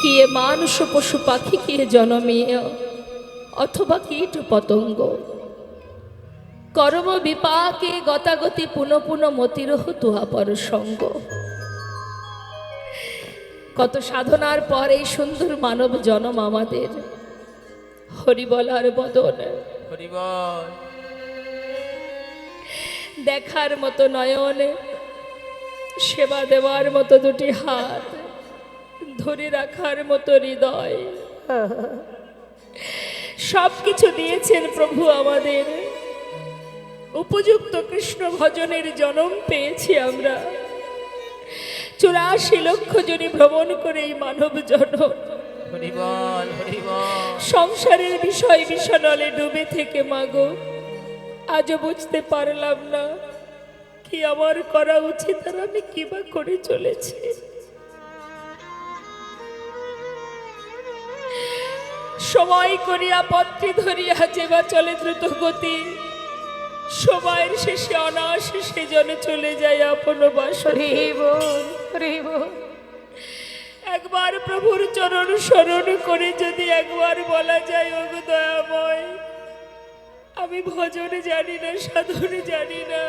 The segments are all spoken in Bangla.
কিয়ে মানুষ পশু পাখি কিয়ে জনমীয় অথবা কীট পতঙ্গ কর্ম বিপাকে গতাগতি পুনঃ পুনঃ মতিরহ তুহা পর সঙ্গ। কত সাধনার পর এই সুন্দর মানব জনম আমাদের। হরিবলার বদন, হরিবল। দেখার মতো নয়ন, সেবা দেওয়ার মতো দুটি হাত, ধরে রাখার মতো হৃদয়, সব কিছু দিয়েছেন প্রভু আমাদের। উপযুক্ত কৃষ্ণ ভজনের জন্ম পেয়েছি আমরা। 84 লক্ষ জনে ভ্রমণ করে এই মানব জনম। হরিবল হরিবল। সংসারের বিষয় বিষণলে ডুবে থেকে মাগো আজও বুঝতে পারলাম না কি আমার করা উচিত আর আমি কিবা করে চলেছি। সময় করিয়া পত্রী ধরিয়া যেবা চলে দ্রুত গতি, সময়ের শেষে অনায়াসে সেজনে চলে যায় আপন বাসরে। একবার প্রভুর চরণ স্মরণ করে যদি একবার বলা যায়, ওগো দয়াময়, আমি ভজন জানি না, সাধন জানি না,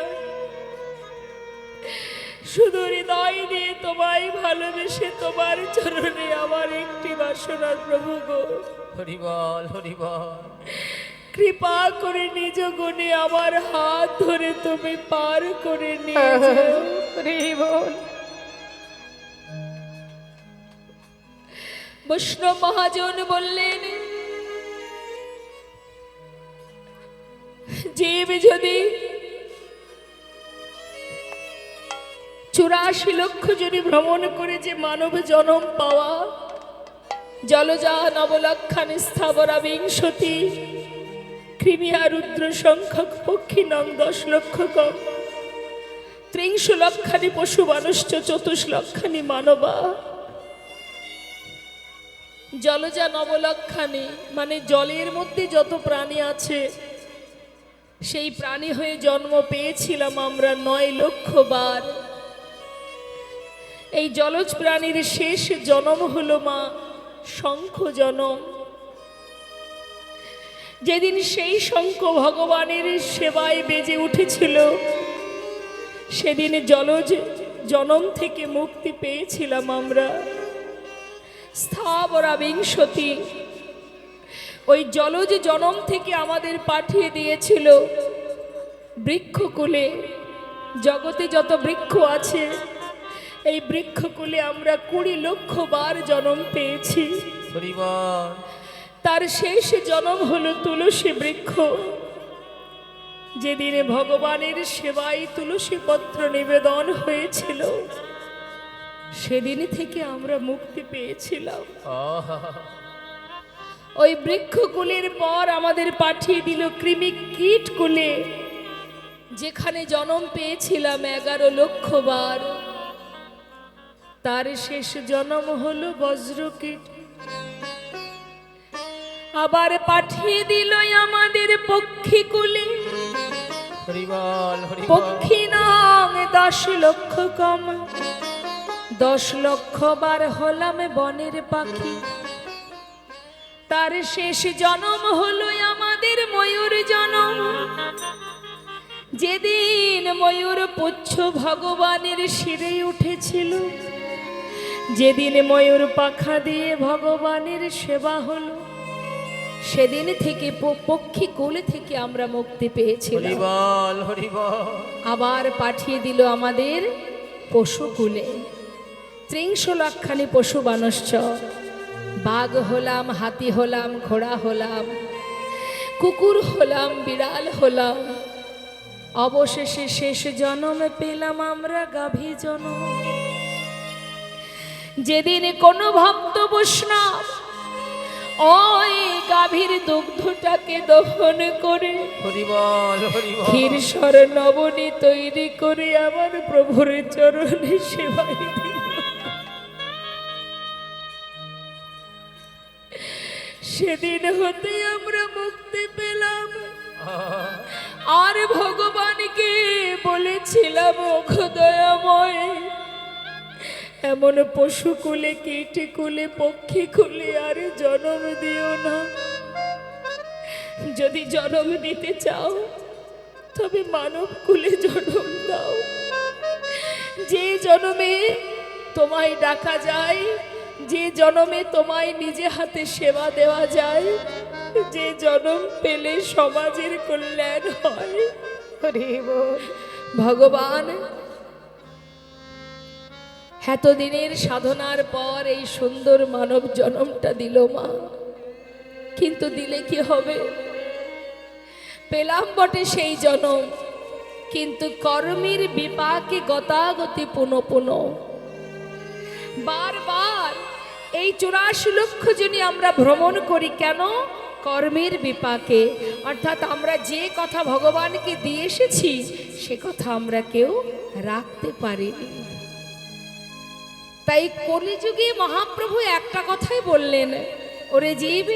শুধু হৃদয় নিয়ে তোমায় ভালোবেসে তোমার চরণে আমার একটি বাসনা প্রভু গো। হরিবল হরিবল। কৃপা করে নিজ গুণে আমার হাত ধরে তুমি পার করে নিয়ে যাও। বৈষ্ণব মহাজন বললেন, জীব যদি 84 লক্ষ জনে ভ্রমণ করে যে মানব জনম পাওয়া, জলজা নবলক্ষানি স্থাবরা বিংশতি কৃমিয়া রুদ্র সংখ্যক পক্ষী নং 10 লক্ষ কম 30 লক্ষানি পশু মানুষ্য 24 লক্ষানি মানবা। জলজা নবলক্ষানি মানে জলের মধ্যে যত প্রাণী আছে সেই প্রাণী হয়ে জন্ম পেয়েছিলাম আমরা 9 লক্ষ বার। এই জলজ প্রাণীর শেষ জন্ম হলো মা শঙ্খ জনম। যেদিন সেই শঙ্খ ভগবানের সেবায় বেজে উঠেছিল সেদিন জলজ জনম থেকে মুক্তি পেয়েছিলাম আমরা। স্থাবরা বিংশতি ওই জলজ জনম থেকে আমাদের পাঠিয়ে দিয়েছিল বৃক্ষকুলে। জগতে যত বৃক্ষ আছে এই বৃক্ষকুলে আমরা 20 লক্ষ বার জন্ম পেয়েছি। তার শেষ জন্ম হলো তুলসী বৃক্ষ। যেদিনে ভগবানের সেবায় তুলসী পত্র নিবেদন হয়েছিল সেদিন থেকে আমরা মুক্তি পেয়েছিলাম। ওই বৃক্ষকুলের পর আমাদের পাঠিয়ে দিল কৃমি কীট কুলে, যেখানে জন্ম পেয়েছিলাম 11 লক্ষ বার। তার শেষ জন্ম হলো বজ্রকীট। আবার পাঠিয়ে দিল আমাদের পক্ষী কুলে, পক্ষী নাম 10 লক্ষ কম 10 লক্ষ বার হলাম বনের পাখি। তার শেষ জন্ম হলো আমাদের ময়ূর জনম। যেদিন ময়ূর পুচ্ছ ভগবানের শিরে উঠেছিল, যেদিন ময়ূর পাখা দিয়ে ভগবানের সেবা হলো, সেদিন থেকে পক্ষী কোলে থেকে আমরা মুক্তি পেয়েছিলাম। আবার পাঠিয়ে দিল আমাদের পশু কুলে। 30 লক্ষানি পশু বানশ্চ, বাঘ হলাম, হাতি হলাম, ঘোড়া হলাম, কুকুর হলাম, বিড়াল হলাম। অবশেষে শেষ জন্ম পেলাম আমরা গাভী জনম। যেদিন কোনো ভক্ত বৈষ্ণব ওই গাভীর দুগ্ধটাকে দহন করে ক্ষীর স্বর নবনী তৈরি করে আমার প্রভুর চরণে সেবাই দিল, সেদিন হতে আমরা মুক্তি পেলাম। আর ভগবানকে বলেছিলাম, ওগো দয়াময়, এমন পশু কুলে কীটে কুলে পক্ষী কুলে আর জন্ম দিও না। যদি জন্ম দিতে চাও তবে মানব কুলে জন্ম দাও। যে জন্মে তোমায় ডাকা যায়, যে জন্মে তোমায় নিজে হাতে সেবা দেওয়া যায়, যে জন্ম পেলে সমাজের কল্যাণ হয়। ভগবান এতদিনের সাধনার পর এই সুন্দর মানব জন্মটা দিল মা, কিন্তু দিলে কি হবে? পেলাম বটে সেই জনম, কিন্তু কর্মের বিপাকে গতাগতি পুনঃ পুনঃ। বারবার এই 84 লক্ষ জনই আমরা ভ্রমণ করি কেন? কর্মের বিপাকে। অর্থাৎ আমরা যে কথা ভগবানকে দিয়ে এসেছি সে কথা আমরা কেউ রাখতে পারিনি। তাই কলিযুগে মহাপ্রভু একটা কথাই বললেন, ওরে জীব,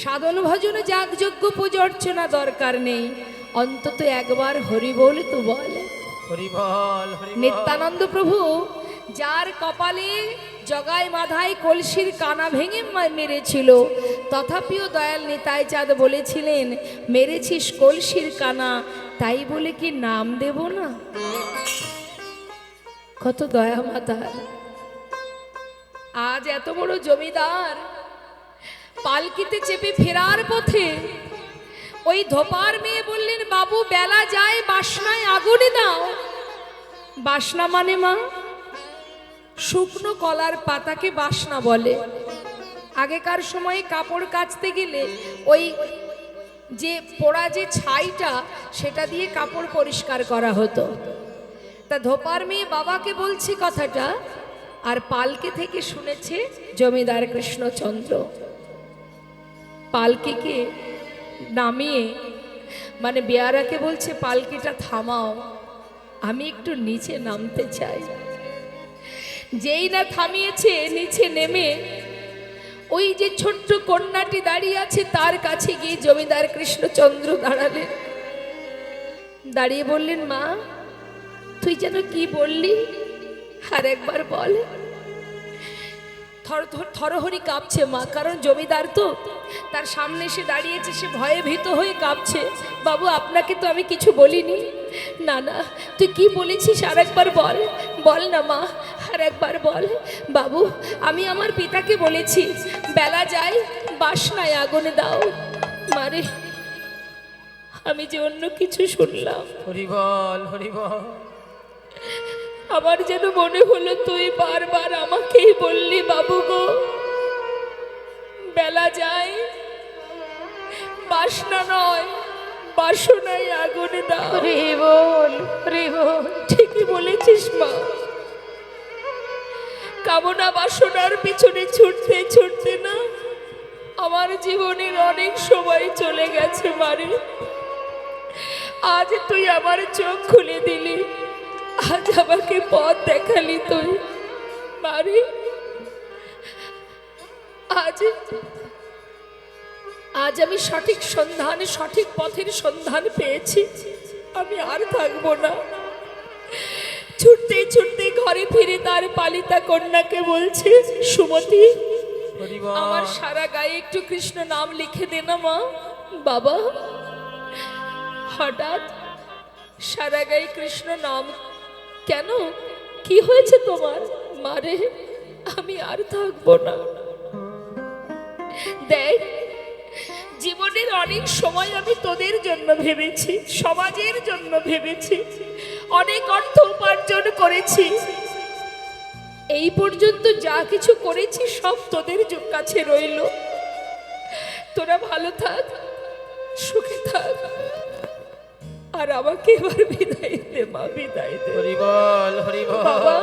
সাধন ভজন যাগযজ্ঞ পূজা অর্চনা দরকার নেই, অন্তত একবার হরি বল তো বল। হরি বল, হরি বল। নিত্যানন্দ প্রভু যার কপালে জগায় মাধায় কলসির কানা ভেঙে মেরেছিল, তথাপিও দয়াল নিতাই চাঁদ বলেছিলেন, মেরেছিস কলসির কানা, তাই বলে কি নাম দেব না? কত দয়া মাতার। আজ এত বড় জমিদার পালকিতে চেপে ফেরার পথে ওই ধোপার মেয়ে বললেন, বাবু বেলা যায়, বাসনায় আগুনে দাও। বাসনা মানে মা, শুকনো কলার পাতাকে বাসনা বলে। আগেকার সময়ে কাপড় কাচতে গেলে ওই যে পোড়া যে ছাইটা সেটা দিয়ে কাপড় পরিষ্কার করা হতো। তা ধোপার মেয়ে বাবাকে বলছে কথাটা, আর পালকি থেকে শুনেছে জমিদার কৃষ্ণচন্দ্র। পালকিকে নামিয়ে মানে বেয়ারাকে বলছে, পালকিটা থামাও, আমি একটু নিচে নামতে চাই। যেই না থামিয়েছে, নিচে নেমে ওই যে ছোট্ট কন্যাটি দাঁড়িয়ে আছে তার কাছে গিয়ে জমিদার কৃষ্ণচন্দ্র দাঁড়ালেন। দাঁড়িয়ে বললেন, মা তুই যেন কি বললি আর একবার বল। থরহরি কাঁপছে মা, কারণ জমিদার তো তার সামনে এসে দাঁড়িয়েছে, সে ভয়ে ভীত হয়ে কাঁপছে। বাবু আপনাকে তো আমি কিছু বলিনি। না না, তুই কি বলেছিস আর একবার বল, বল না মা, আর একবার বল। বাবু আমি আমার পিতাকে বলেছি বেলা যায়, বাসনায় আগুনে দাও। মারে আমি যে অন্য কিছু শুনলাম। হরি বল, হরি বল। আমার যেন মনে হলো তুই বারবার আমাকেই বললি, বাবু গো বেলা যায়, বাসনা নয় বাসনায় আগুনে দাও। রে বল, রে বল। ঠিকই বলেছিস মা, কামনা বাসনার পিছনে ছুটতে ছুটতে না আমার জীবনের অনেক সময় চলে গেছে মারে। আজ তুই আমার চোখ খুলে দিলি, আজ আমাকে পথ দেখালি তুই মারে। আজ আমি সঠিক সন্ধান, সঠিক পথের সন্ধান পেয়েছি। আমি আর থাকবো না। ছুটতে ছুটতে ঘরে ফিরে তার পালিতা কন্যাকে বলছে, সুমতি হরি বল। আমার সারা গায়ে একটু কৃষ্ণ নাম লিখে দে না মা। বাবা হঠাৎ সারা গায়ে কৃষ্ণ নাম কেন? কি হয়েছে তোমার? মারে আমি আর থাকবো না। দেখ জীবনের অনেক সময় আমি তোদের জন্য ভেবেছি, সমাজের জন্য ভেবেছি, অনেক অর্থ উপার্জন করেছি। এই পর্যন্ত যা কিছু করেছি সব তোদের কাছে রইল। তোরা ভালো থাক, সুখে থাক, আর আমাকে এবার বিদায় দে মা, বিদায় দে। হরি বল, হরি বল। বাবা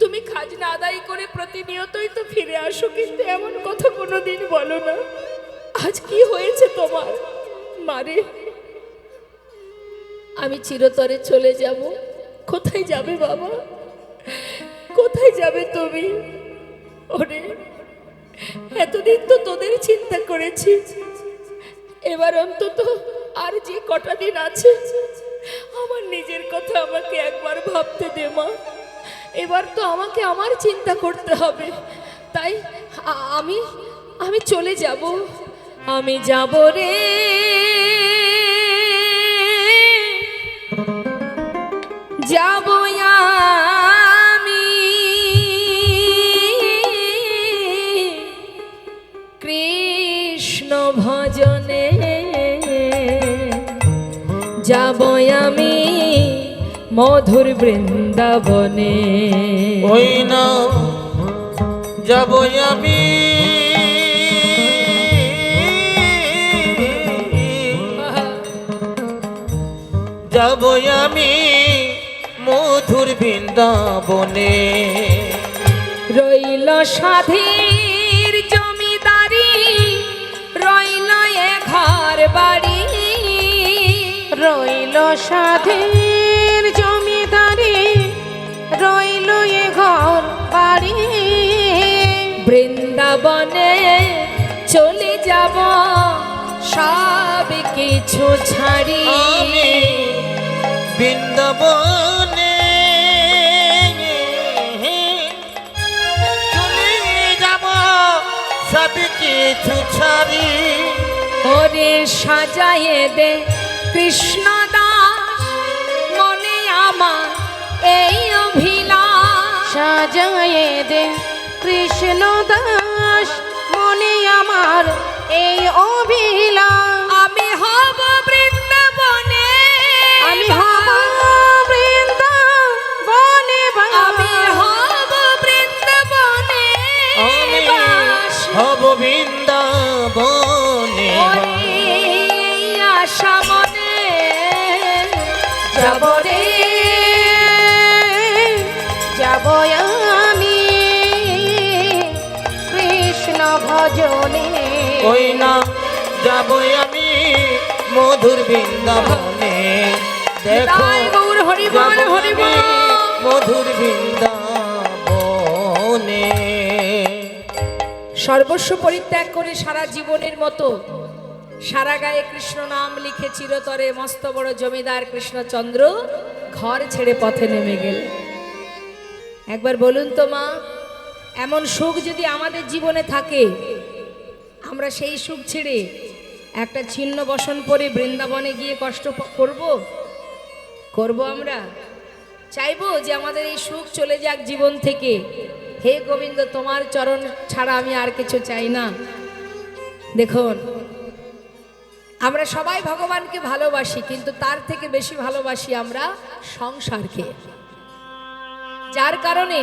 তুমি খাজনা আদায় করে প্রতিনিয়তই তো ফিরে আসো, কিন্তু এমন কথা কোনোদিন বলো না। আজ কি হয়েছে তোমার? মারে আমি চিরতরে চলে যাব। কোথায় যাবে বাবা, কোথায় যাবে তুমি? ওরে এতদিন তো তোদের চিন্তা করেছি, এবার অন্তত আর যে কটা দিন আছে আমার নিজের কথা আমাকে একবার ভাবতে দে মা। এবার তো আমাকে আমার চিন্তা করতে হবে, তাই আমি আমি চলে যাব, আমি যাব রে, যাব আমি কৃষ্ণ ভজনে, যাব আমি মধুর বৃন্দাবনে। ওই না যাব আমি যাব আমি মধুর বৃন্দাবনে। রইল সাধীর জমিদারি, রইল এ ঘর বাড়ি, রইল সাধের জমিদারি, রইল এ ঘর বাড়ি। বৃন্দাবনে চলে যাব সব কিছু ছাড়ি, আমি বৃন্দাবনে চলে যাব সব কিছু ছাড়ি। ওরে সাজায়ে দে কৃষ্ণ দাস, মনে আমার এই অভিলাষ, সাজায়ে দে কৃষ্ণ দাস, মনে আমার এই অভিলাষ। আমি হব বৃন্দাবনে, আমি হব বৃন্দাবনে বাস। আমি হব বৃন্দাবনে আমি বাস। হব বৃন্দাবনে। ওরে আশা মনে যাব রে, যাব আমি কৃষ্ণ ভজনে। ওই না যাব আমি মধুর বৃন্দাবনে। দেখো তাই গৌর হরি বল, যাব হরি আমি বল। মধুর বৃন্দাবনে। সর্বস্ব পরিত্যাগ করে সারা জীবনের মতো সারা গায়ে কৃষ্ণ নাম লিখে চিরতরে মস্ত বড় জমিদার কৃষ্ণচন্দ্র ঘর ছেড়ে পথে নেমে গেলেন। একবার বলুন তো মা, এমন সুখ যদি আমাদের জীবনে থাকে, আমরা সেই সুখ ছেড়ে একটা ছিন্ন বসন পরে বৃন্দাবনে গিয়ে কষ্ট করব? আমরা চাইবো যে আমাদের এই সুখ চলে যাক জীবন থেকে? হে গোবিন্দ, তোমার চরণ ছাড়া আমি আর কিছু চাই না। দেখুন, আমরা সবাই ভগবানকে ভালোবাসি, কিন্তু তার থেকে বেশি ভালোবাসি আমরা সংসারকে। যার কারণে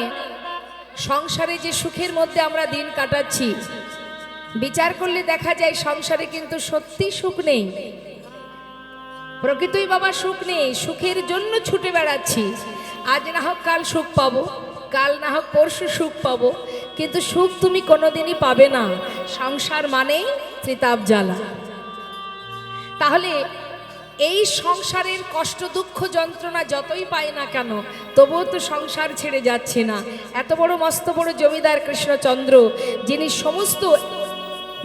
সংসারে যে সুখের মধ্যে আমরা দিন কাটাচ্ছি, বিচার করলে দেখা যায় সংসারে কিন্তু সত্যি সুখ নেই, প্রকৃতই বাবা সুখ নেই। সুখের জন্য ছুটে বেড়াচ্ছি, আজ না হোক কাল সুখ পাবো, কাল না হোক পরশু সুখ পাবো, কিন্তু সুখ তুমি কোনোদিনই পাবে না। সংসার মানেই ত্রিতাপ জ্বালা। তাহলে এই সংসারের কষ্ট দুঃখ যন্ত্রণা যতই পাই না কেন, তবুও তো সংসার ছেড়ে যাচ্ছে না। এত বড় মস্ত বড় জমিদার কৃষ্ণচন্দ্র, যিনি সমস্ত,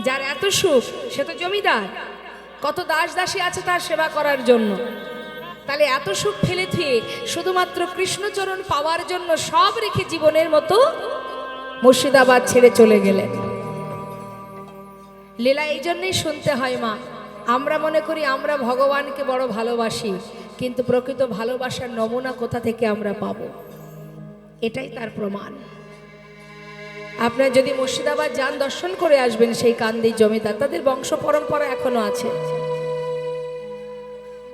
যার এত সুখ, সে তো জমিদার, কত দাস দাসী আছে তার সেবা করার জন্য। তাহলে এত সুখ ফেলে থুয়ে শুধুমাত্র কৃষ্ণচরণ পাওয়ার জন্য সব রেখে জীবনের মতো মুর্শিদাবাদ ছেড়ে চলে গেলেন। লীলা এই জন্যই শুনতে হয় মা। আমরা মনে করি আমরা ভগবানকে বড় ভালোবাসি, কিন্তু প্রকৃত ভালোবাসার নমুনা কোথা থেকে আমরা পাব? এটাই তার প্রমাণ। আপনারা যদি মুর্শিদাবাদ যান, দর্শন করে আসবেন সেই কান্দি জমিদার, তাদের বংশ পরম্পরা এখনো আছে।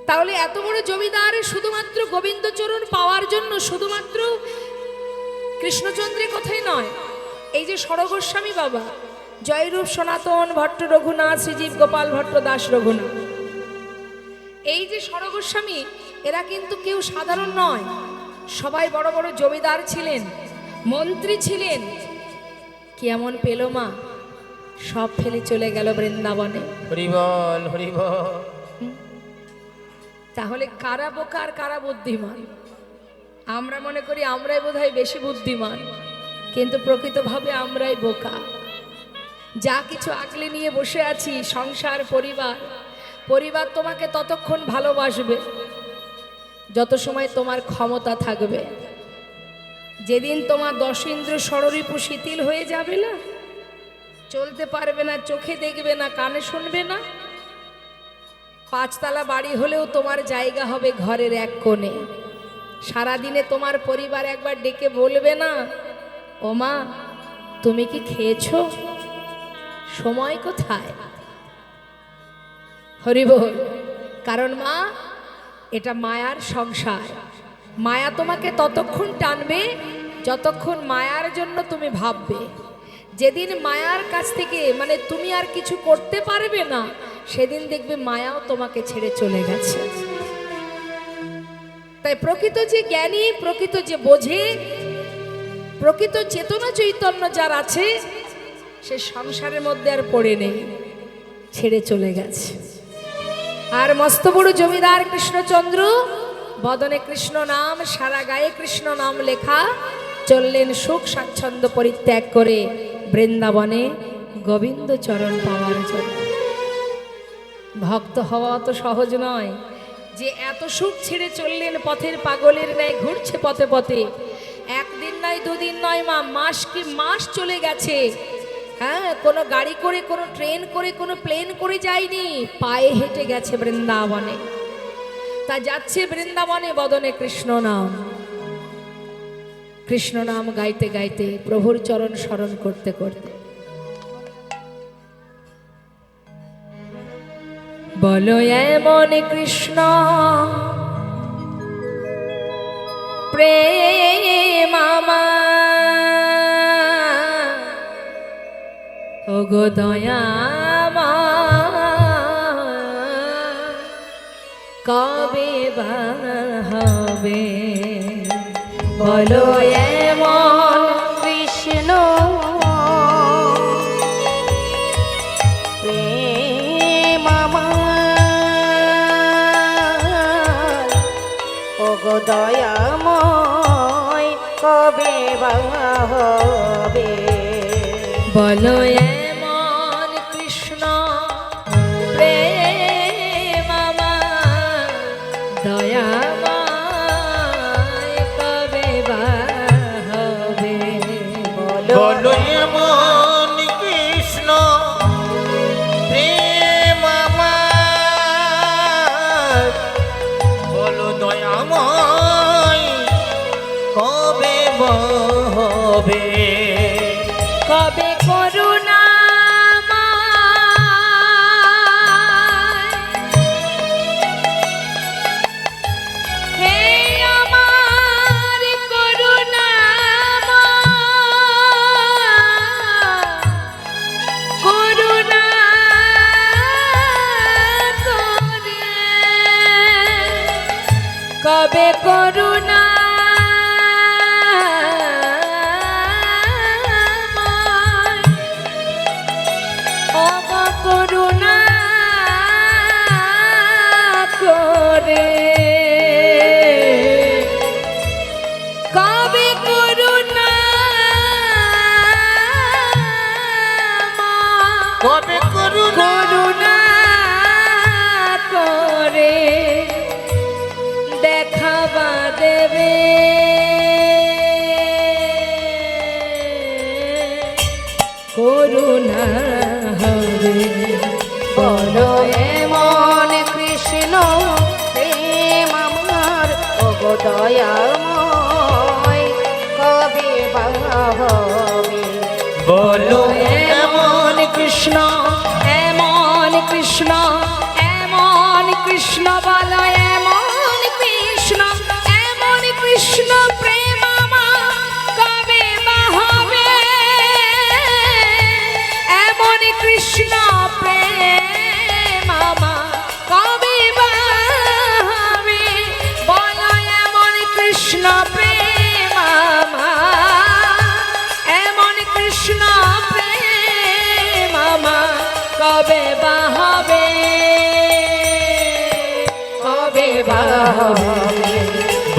তাহলে এত বড় জমিদার শুধুমাত্র গোবিন্দচরণ পাওয়ার জন্য শুধুমাত্র কৃষ্ণচন্দ্রের কথাই নয়, এই যে সরগোস্বামী বাবা, জয়রূপ সনাতন ভট্ট রঘুনাথ, শ্রীজীব গোপাল ভট্ট দাস রঘুনাথ, এই যে সরগোস্বামী, এরা কিন্তু কেউ সাধারণ নয়। সবাই বড় বড় জমিদার ছিলেন, মন্ত্রী ছিলেন। কি এমন পেল মা? সব ফেলে চলে গেল বৃন্দাবনে। হরি বল, হরি বল। তাহলে কারা বোকা আর কারা বুদ্ধিমান? আমরা মনে করি আমরাই বোধহয় বেশি বুদ্ধিমান, কিন্তু প্রকৃতভাবে আমরাই বোকা। যা কিছু আগলে নিয়ে বসে আছি, সংসার, পরিবার, পরিবার তোমাকে ততক্ষণ ভালোবাসবে যত সময় তোমার ক্ষমতা থাকবে। যেদিন তোমার 10 ইন্দ্র ষড়রিপু শিথিল হয়ে যাবে না, চলতে পারবে না, চোখে দেখবে না, কানে শুনবে না, 5 তলা বাড়ি হলেও তোমার জায়গা হবে ঘরের এক কোণে। সারাদিনে তোমার পরিবার একবার ডেকে বলবে না, ও মা তুমি কি খেয়েছো? সময় কোথায়? হরি বল। কারণ মা, এটা মায়ার সংসার। মায়া তোমাকে ততক্ষণ টানবে যতক্ষণ মায়ার জন্য তুমি ভাববে। যেদিন মায়ার কাছ থেকে মানে তুমি আর কিছু করতে পারবে না, সেদিন দেখবে মায়াও তোমাকে ছেড়ে চলে গেছে। তাই প্রকৃত যে জ্ঞানী, প্রকৃত যে বোঝে, প্রকৃত চেতনা চৈতন্য যার আছে, সে সংসারের মধ্যে আর পড়ে নেই, ছেড়ে চলে গেছে। আর মস্ত বড় জমিদার কৃষ্ণচন্দ্র, বদনে কৃষ্ণ নাম, সারা গায়ে কৃষ্ণ নাম লেখা, চললেন সুখ স্বাচ্ছন্দ্য পরিত্যাগ করে বৃন্দাবনে গোবিন্দ চরণ পাওয়ার জন্য। ভক্ত হওয়া তো সহজ নয়, যে এত সুখ ছেড়ে চললেন, পথের পাগলের ন্যায় ঘুরছে পথে পথে। একদিন নয়, দুদিন নয় মা, মাস কি মাস চলে গেছে। হ্যাঁ, কোনো গাড়ি করে, কোনো ট্রেন করে, কোনো প্লেন করে যায়নি, পায়ে হেঁটে গেছে বৃন্দাবনে। তা যাচ্ছে বৃন্দাবনে বদনে কৃষ্ণ নাম, কৃষ্ণ নাম গাইতে গাইতে, প্রভুর চরণ স্মরণ করতে করতে। বলো এমন কৃষ্ণ প্রেম আমার, ওগো দয়া আমার, কবে বা হবে? বলো এমন কৃষ্ণ প্রেম আমার, ওগো দয়াময়, কবে বা হবে? বলো এমন কৃষ্ণ প্রেম আমার, দয়াময়, কবে বা হবে? বলো এমন কৃষ্ণ প্রেম আমার, বলো দয়াময়, কবে হবে? কবে করুণা হে আমার করুণা, করুণা করে, কবে করুণা করুণা করে, কবে করুণা, কবে করুণা করুণা করে দেখাবা দেবে? করুণা হবে। বলো এমন কৃষ্ণ প্রেম আমার, ওগো দয়াময়, কবে বা হবে? বলো এমন কৃষ্ণ, এমন কৃষ্ণ, এমন কৃষ্ণ, বলো এমন কৃষ্ণ, এমন কৃষ্ণ প্রেম আমার, কবে বা হবে? এমন কৃষ্ণ প্রেম আমার, কবে বা হবে? বলো এমন কৃষ্ণ প্রেম আমার, এমন কৃষ্ণ প্রেম আমার, কবে বা হবে? কবে বা হবে?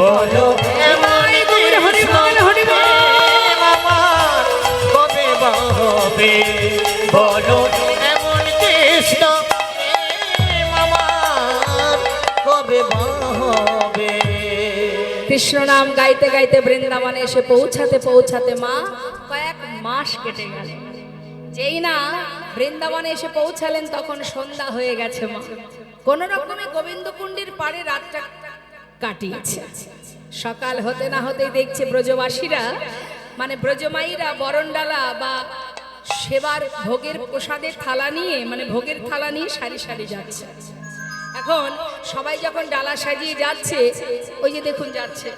বলো এমন কৃষ্ণ প্রেম আমার, কবে বা হবে? বলো এমন কৃষ্ণ প্রেম আমার, কবে বা হবে? কৃষ্ণ নাম গাইতে গাইতে বৃন্দাবনে এসে পৌঁছাতে পৌঁছাতে মা কয়েক মাস কেটে গেল। যেই না বৃন্দাবনে এসে পৌঁছালেন তখন সন্ধ্যা হয়ে গেছে। মা কোন রকমে গোবিন্দকুণ্ডের পাড়ে রাতটা কাটিয়েছে। সকাল হতে না হতেই দেখছে ব্রজবাসীরা মানে ব্রজমাইরা বরণডালা বা সেবার ভোগের প্রসাদের থালা নিয়ে মানে ভোগের থালা নিয়ে সারি সারি যাচ্ছে। এখন সবাই যখন ডালা সাজিয়ে যাচ্ছে, ওই যে দেখুন যাচ্ছে।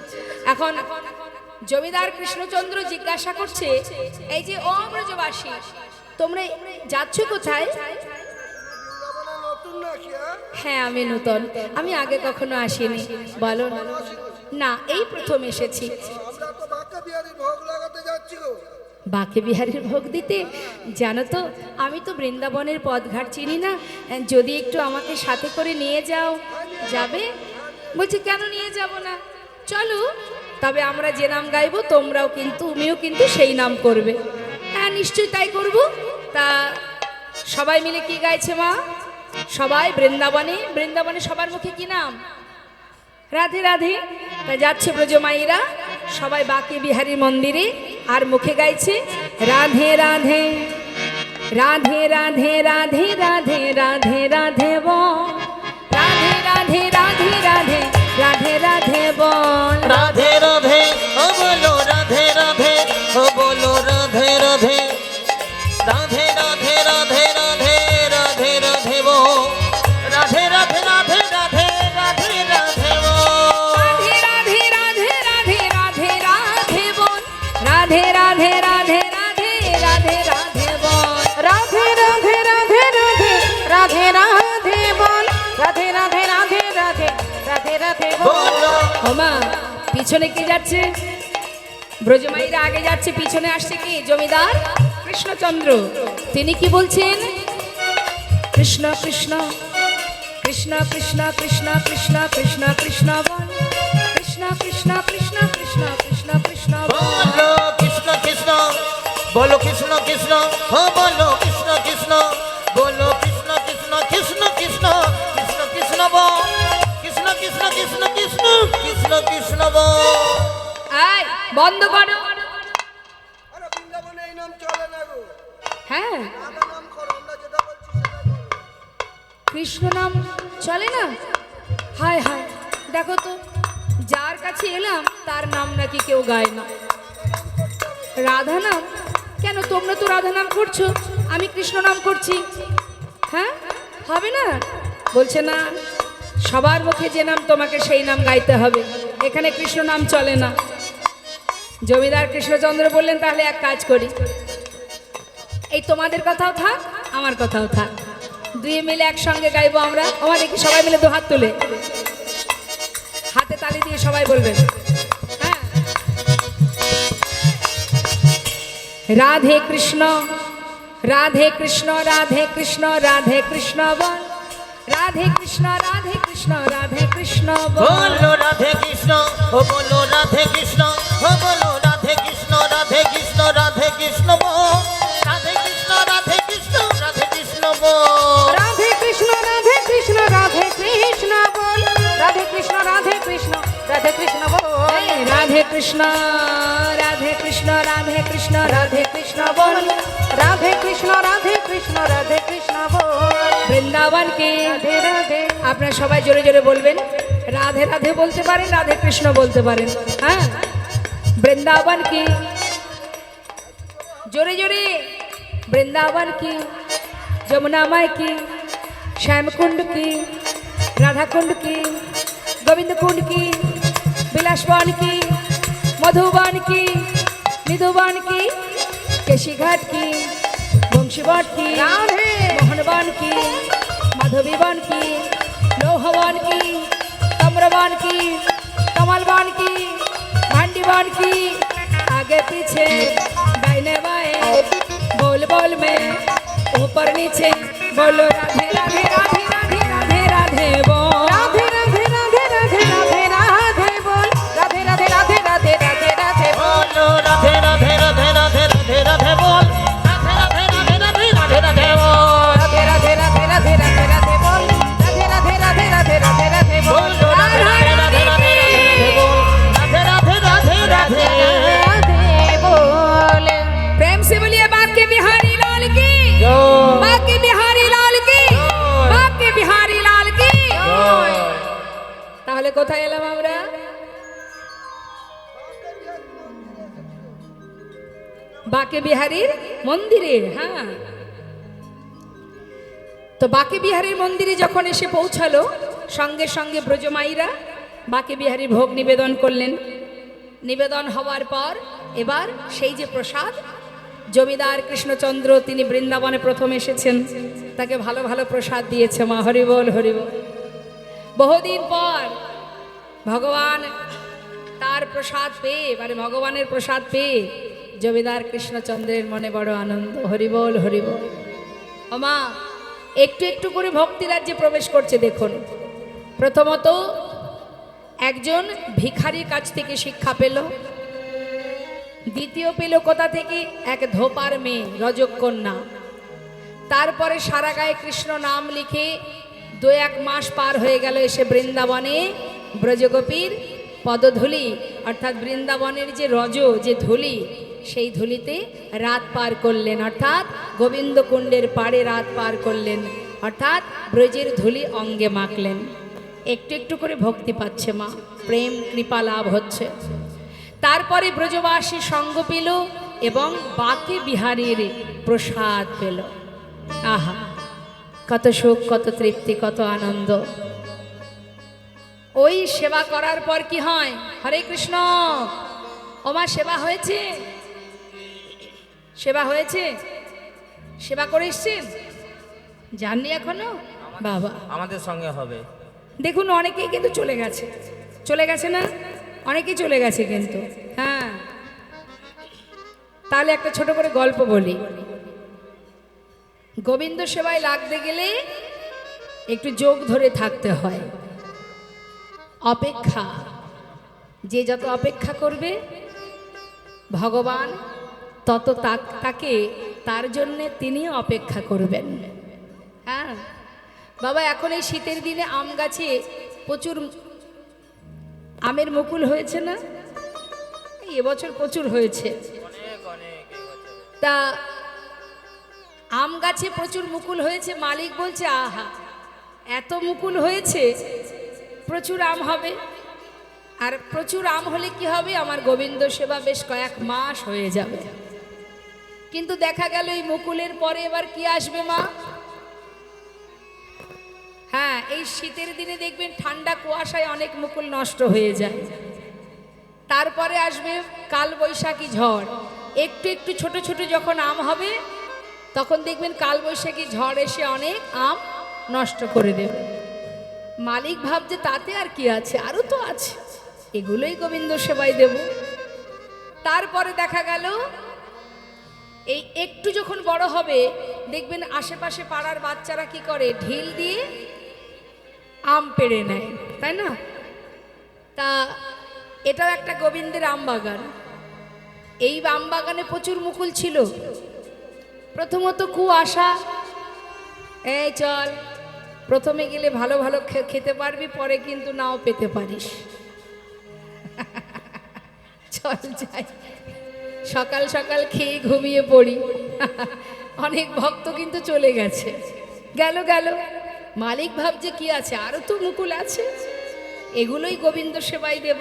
এখন জমিদার কৃষ্ণচন্দ্র জিজ্ঞাসা করছে, এই যে ও ব্রজবাসী তোমরা যাচ্ছ কোথায়? হ্যাঁ আমি নূতন, আমি আগে কখনো আসিনি। বলো না, এই প্রথম এসেছি। বাঁকে বিহারীর ভোগ দিতে? জানো তো আমি তো বৃন্দাবনের পথঘাট চিনি না, যদি একটু আমাকে সাথে করে নিয়ে যাও। যাবে? বলছি কেন নিয়ে যাব না, চলো। তবে আমরা যে নাম গাইবো তোমরাও কিন্তু তুমিও কিন্তু সেই নাম করবে। হ্যাঁ নিশ্চয়ই তাই করব। তা সবাই মিলে কি গাইছে মা? সবাই বৃন্দাবনে, বৃন্দাবনে সবার মুখে কি নাম? রাধে রাধে। তা যাচ্ছে ব্রজমাইরা সবাই বাঁকে বিহারীর মন্দিরে, আর মুখে গাইছে রাধে রাধে রাধে রাধে রাধে রাধে রাধে রাধে বল, রাধে রাধে রাধে রাধে রাধে রাধে বল, রাধে রাধে ও বলো রাধে রাধে ও বলো রাধে রাধে রাধে রাধে রাধে রাধে রাধে রাধে বো রাধে রাধে রাধে রাধে রাধে রাধে বো রাধে রাধে রাধে রাধে রাধে রাধে বল, রাধে রাধে রাধে রাধে রাধে রাধে বল, রাধে রাধে রাধে রাধে রাধে রাধে বল, রাধে রাধে রাধে রাধে রাধে রাধে বল। বলো ওমা পিছনে কে যাচ্ছে? ব্রজমাইরা আগে যাচ্ছে, পিছনে আসছে কি? জমিদার কৃষ্ণচন্দ্র। তিনি কি বলছেন? কৃষ্ণ কৃষ্ণ কৃষ্ণ কৃষ্ণ কৃষ্ণ কৃষ্ণ কৃষ্ণ কৃষ্ণ বল, কৃষ্ণ কৃষ্ণ কৃষ্ণ কৃষ্ণ কৃষ্ণ কৃষ্ণ বল, বলো কৃষ্ণ কৃষ্ণ বলো কৃষ্ণ কৃষ্ণ ও বলো কৃষ্ণ কৃষ্ণ বলো কৃষ্ণ কৃষ্ণ কৃষ্ণ কৃষ্ণ কৃষ্ণ কৃষ্ণ বো কৃষ্ণ কৃষ্ণ কৃষ্ণ কৃষ্ণ কৃষ্ণ কৃষ্ণ বো এই বন্ধ করো। আরে বৃন্দাবনে এই নাম চলে না গো, হ্যাঁ রাধা নাম করো, আমরা যেটা বলছি সেটা করো। কৃষ্ণ নাম চলে না? হায় হায়, দেখো তো যার কাছে এলাম তার নাম নাকি কেউ গায় না। রাধা নাম কেন? তোমরা তো রাধা নাম করছো, আমি কৃষ্ণ নাম করছি। হ্যাঁ হবে না? বলছে না, সবার মুখে যে নাম তোমাকে সেই নাম গাইতে হবে, এখানে কৃষ্ণ নাম চলে না। জমিদার কৃষ্ণচন্দ্র বললেন তাহলে এক কাজ করি, এই তোমাদের কথাও থাক আমার কথাও থাক, দুই মিলে একসঙ্গে গাইবো আমরা। আমার দেখি সবাই মিলে দু হাত তুলে হাতে তালি দিয়ে সবাই বলবেন হ্যাঁ। রাধে কৃষ্ণ রাধে কৃষ্ণ রাধে কৃষ্ণ রাধে কৃষ্ণ বল, রাধে কৃষ্ণ রাধে কৃষ্ণ রাধে কৃষ্ণ বল, বলো রাধে কৃষ্ণ ও বলো রাধে কৃষ্ণ ও বলো রাধে কৃষ্ণ রাধে কৃষ্ণ রাধে কৃষ্ণ বো রাধে কৃষ্ণ রাধে কৃষ্ণ রাধে কৃষ্ণ বো রাধে কৃষ্ণ রাধে কৃষ্ণ রাধে কৃষ্ণ বল, রাধে কৃষ্ণ রাধে কৃষ্ণ রাধে কৃষ্ণ বল, এই রাধে কৃষ্ণ রাধে কৃষ্ণ রাধে কৃষ্ণ রাধে কৃষ্ণ বল, রাধে কৃষ্ণ রাধে কৃষ্ণ রাধে কৃষ্ণ বল, বৃন্দাবনকে রাধে রাধে আপনারা সবাই জোরে জোরে বলবেন। রাধে রাধে বলতে পারেন, রাধে কৃষ্ণ বলতে পারেন। হ্যাঁ বৃন্দাবন কি জোরে জোরে, বৃন্দাবন কি, যमुना माई की, श्याम कुंड की, राधा कुंड की, गोविंद कुंड की, बिलासवन की, मधुबन की, निधुबन की, केशी घाट की, बंशीवन की, राधे मोहनवन की, माधवीवन की, लोहवन की, तम्रवन की, कमलवन की, भांडीवन की, आगे पीछे दाहिने बाएं बोल बोल में ऊपर नीचे बोलो राधे राधे राधे राधे राधे राधे बोल, राधे राधे राधे राधे राधे राधे बोल, राधे राधे राधे राधे राधे राधे बोल, बोलो राधे राधे राधे राधे राधे राधे बोल राधे राधे राधे राधे राधे राधे बोल राधे राधे राधे राधे राधे राधे बोल, राधे राधे राधे राधे राधे राधे बोल, बोलो राधे राधे राधे राधे राधे बोल राधे কোথায় এলাম আমরা? বাকে বিহারীর মন্দিরে। হ্যাঁ, তো বাকে বিহারীর মন্দিরে যখন এসে পৌঁছালো, সঙ্গে সঙ্গে ব্রজমাইরা বাকে বিহারীর ভোগ নিবেদন করলেন। নিবেদন হওয়ার পর এবার সেই যে প্রসাদ, জমিদার কৃষ্ণচন্দ্র তিনি বৃন্দাবনে প্রথম এসেছেন, তাকে ভালো ভালো প্রসাদ দিয়েছে মা। হরিবোল হরিবোল। বহুদিন পর ভগবান তার প্রসাদ পেয়ে, মানে ভগবানের প্রসাদ পেয়ে জমিদার কৃষ্ণচন্দ্রের মনে বড় আনন্দ। হরিবোল হরিবোল। ও মা, একটু একটু করে ভক্তি রাজ্যে প্রবেশ করছে। দেখুন, প্রথমত একজন ভিখারির কাছ থেকে শিক্ষা পেল, দ্বিতীয় পেল কোথা থেকে? এক ধোপার মেয়ে, রজকন্যা। তারপরে সারা গায়ে কৃষ্ণ নাম লিখে 2-1 মাস পার হয়ে গেল, এসে বৃন্দাবনে ব্রজগোপীর পদধূলি অর্থাৎ বৃন্দাবনের যে রজ, যে ধূলি, সেই ধূলিতে রাত পার করলেন, অর্থাৎ গোবিন্দ কুণ্ডের পাড়ে রাত পার করলেন, অর্থাৎ ব্রজের ধূলি অঙ্গে মাখলেন। একটু একটু করে ভক্তি পাচ্ছে মা, প্রেম কৃপা লাভ হচ্ছে। তারপরে ব্রজবাসী সঙ্গ পেল এবং বাকে বিহারীর প্রসাদ পেল। আহা, কত সুখ, কত তৃপ্তি, কত আনন্দ। ওই সেবা করার পর কি হয়? হরে কৃষ্ণ। ওমা, সেবা হয়েছে? সেবা হয়েছে? সেবা করে এসছেন? জাননি এখনো? বাবা, আমাদের সঙ্গে হবে। দেখুন অনেকেই কিন্তু চলে গেছে, চলে গেছে না? অনেকেই চলে গেছে কিন্তু। হ্যাঁ, তাহলে একটা ছোট করে গল্প বলি। গোবিন্দ সেবায় লাগতে গেলে একটু যোগ ধরে থাকতে হয়। অপেক্ষা, যে যত অপেক্ষা করবে ভগবান তত তাকে, তার জন্যে তিনি অপেক্ষা করবেন। হ্যাঁ বাবা, এখন এই শীতের দিনে আম গাছে প্রচুর আমের মুকুল হয়েছে না? এবছর প্রচুর হয়েছে। তা আম গাছে প্রচুর মুকুল হয়েছে, মালিক বলছে আহা এত মুকুল হয়েছে, প্রচুর আম হবে। আর প্রচুর আম হলে কি হবে? আমার গোবিন্দ সেবা বেশ কয়েক মাস হয়ে যাবে। কিন্তু দেখা গেল এই মুকুলের পরে এবার কি আসবে মা? হ্যাঁ, এই শীতের দিনে দেখবেন ঠান্ডা কুয়াশায় অনেক মুকুল নষ্ট হয়ে যায়। তারপরে আসবে কাল বৈশাখী ঝড়। একটু একটু ছোট ছোট যখন আম হবে, তখন দেখবেন কাল বৈশাখী ঝড় এসে অনেক আম নষ্ট করে দেবে। মালিক ভাবছে তাতে আর কি আছে, আরও তো আছে, এগুলোই গোবিন্দ সেবায় দেব। তারপরে দেখা গেল এই একটু যখন বড় হবে, দেখবেন আশেপাশে পাড়ার বাচ্চারা কি করে? ঢিল দিয়ে আম পেড়ে নেয়, তাই না? তা এটাও একটা গোবিন্দের আম বাগান। এই আম বাগানে প্রচুর মুকুল ছিল। প্রথমত কুয়াশা, এই চল প্রথমে গেলে ভালো ভালো খেতে পারবি, পরে কিন্তু নাও পেতে পারিস। চল যাই, সকাল সকাল খেয়ে ঘুমিয়ে পড়ি। অনেক ভক্ত কিন্তু চলে গেছে। গেল গেল, মালিক ভাবছে কি আছে, আরও তো মুকুল আছে, এগুলোই গোবিন্দ সেবাই দেব।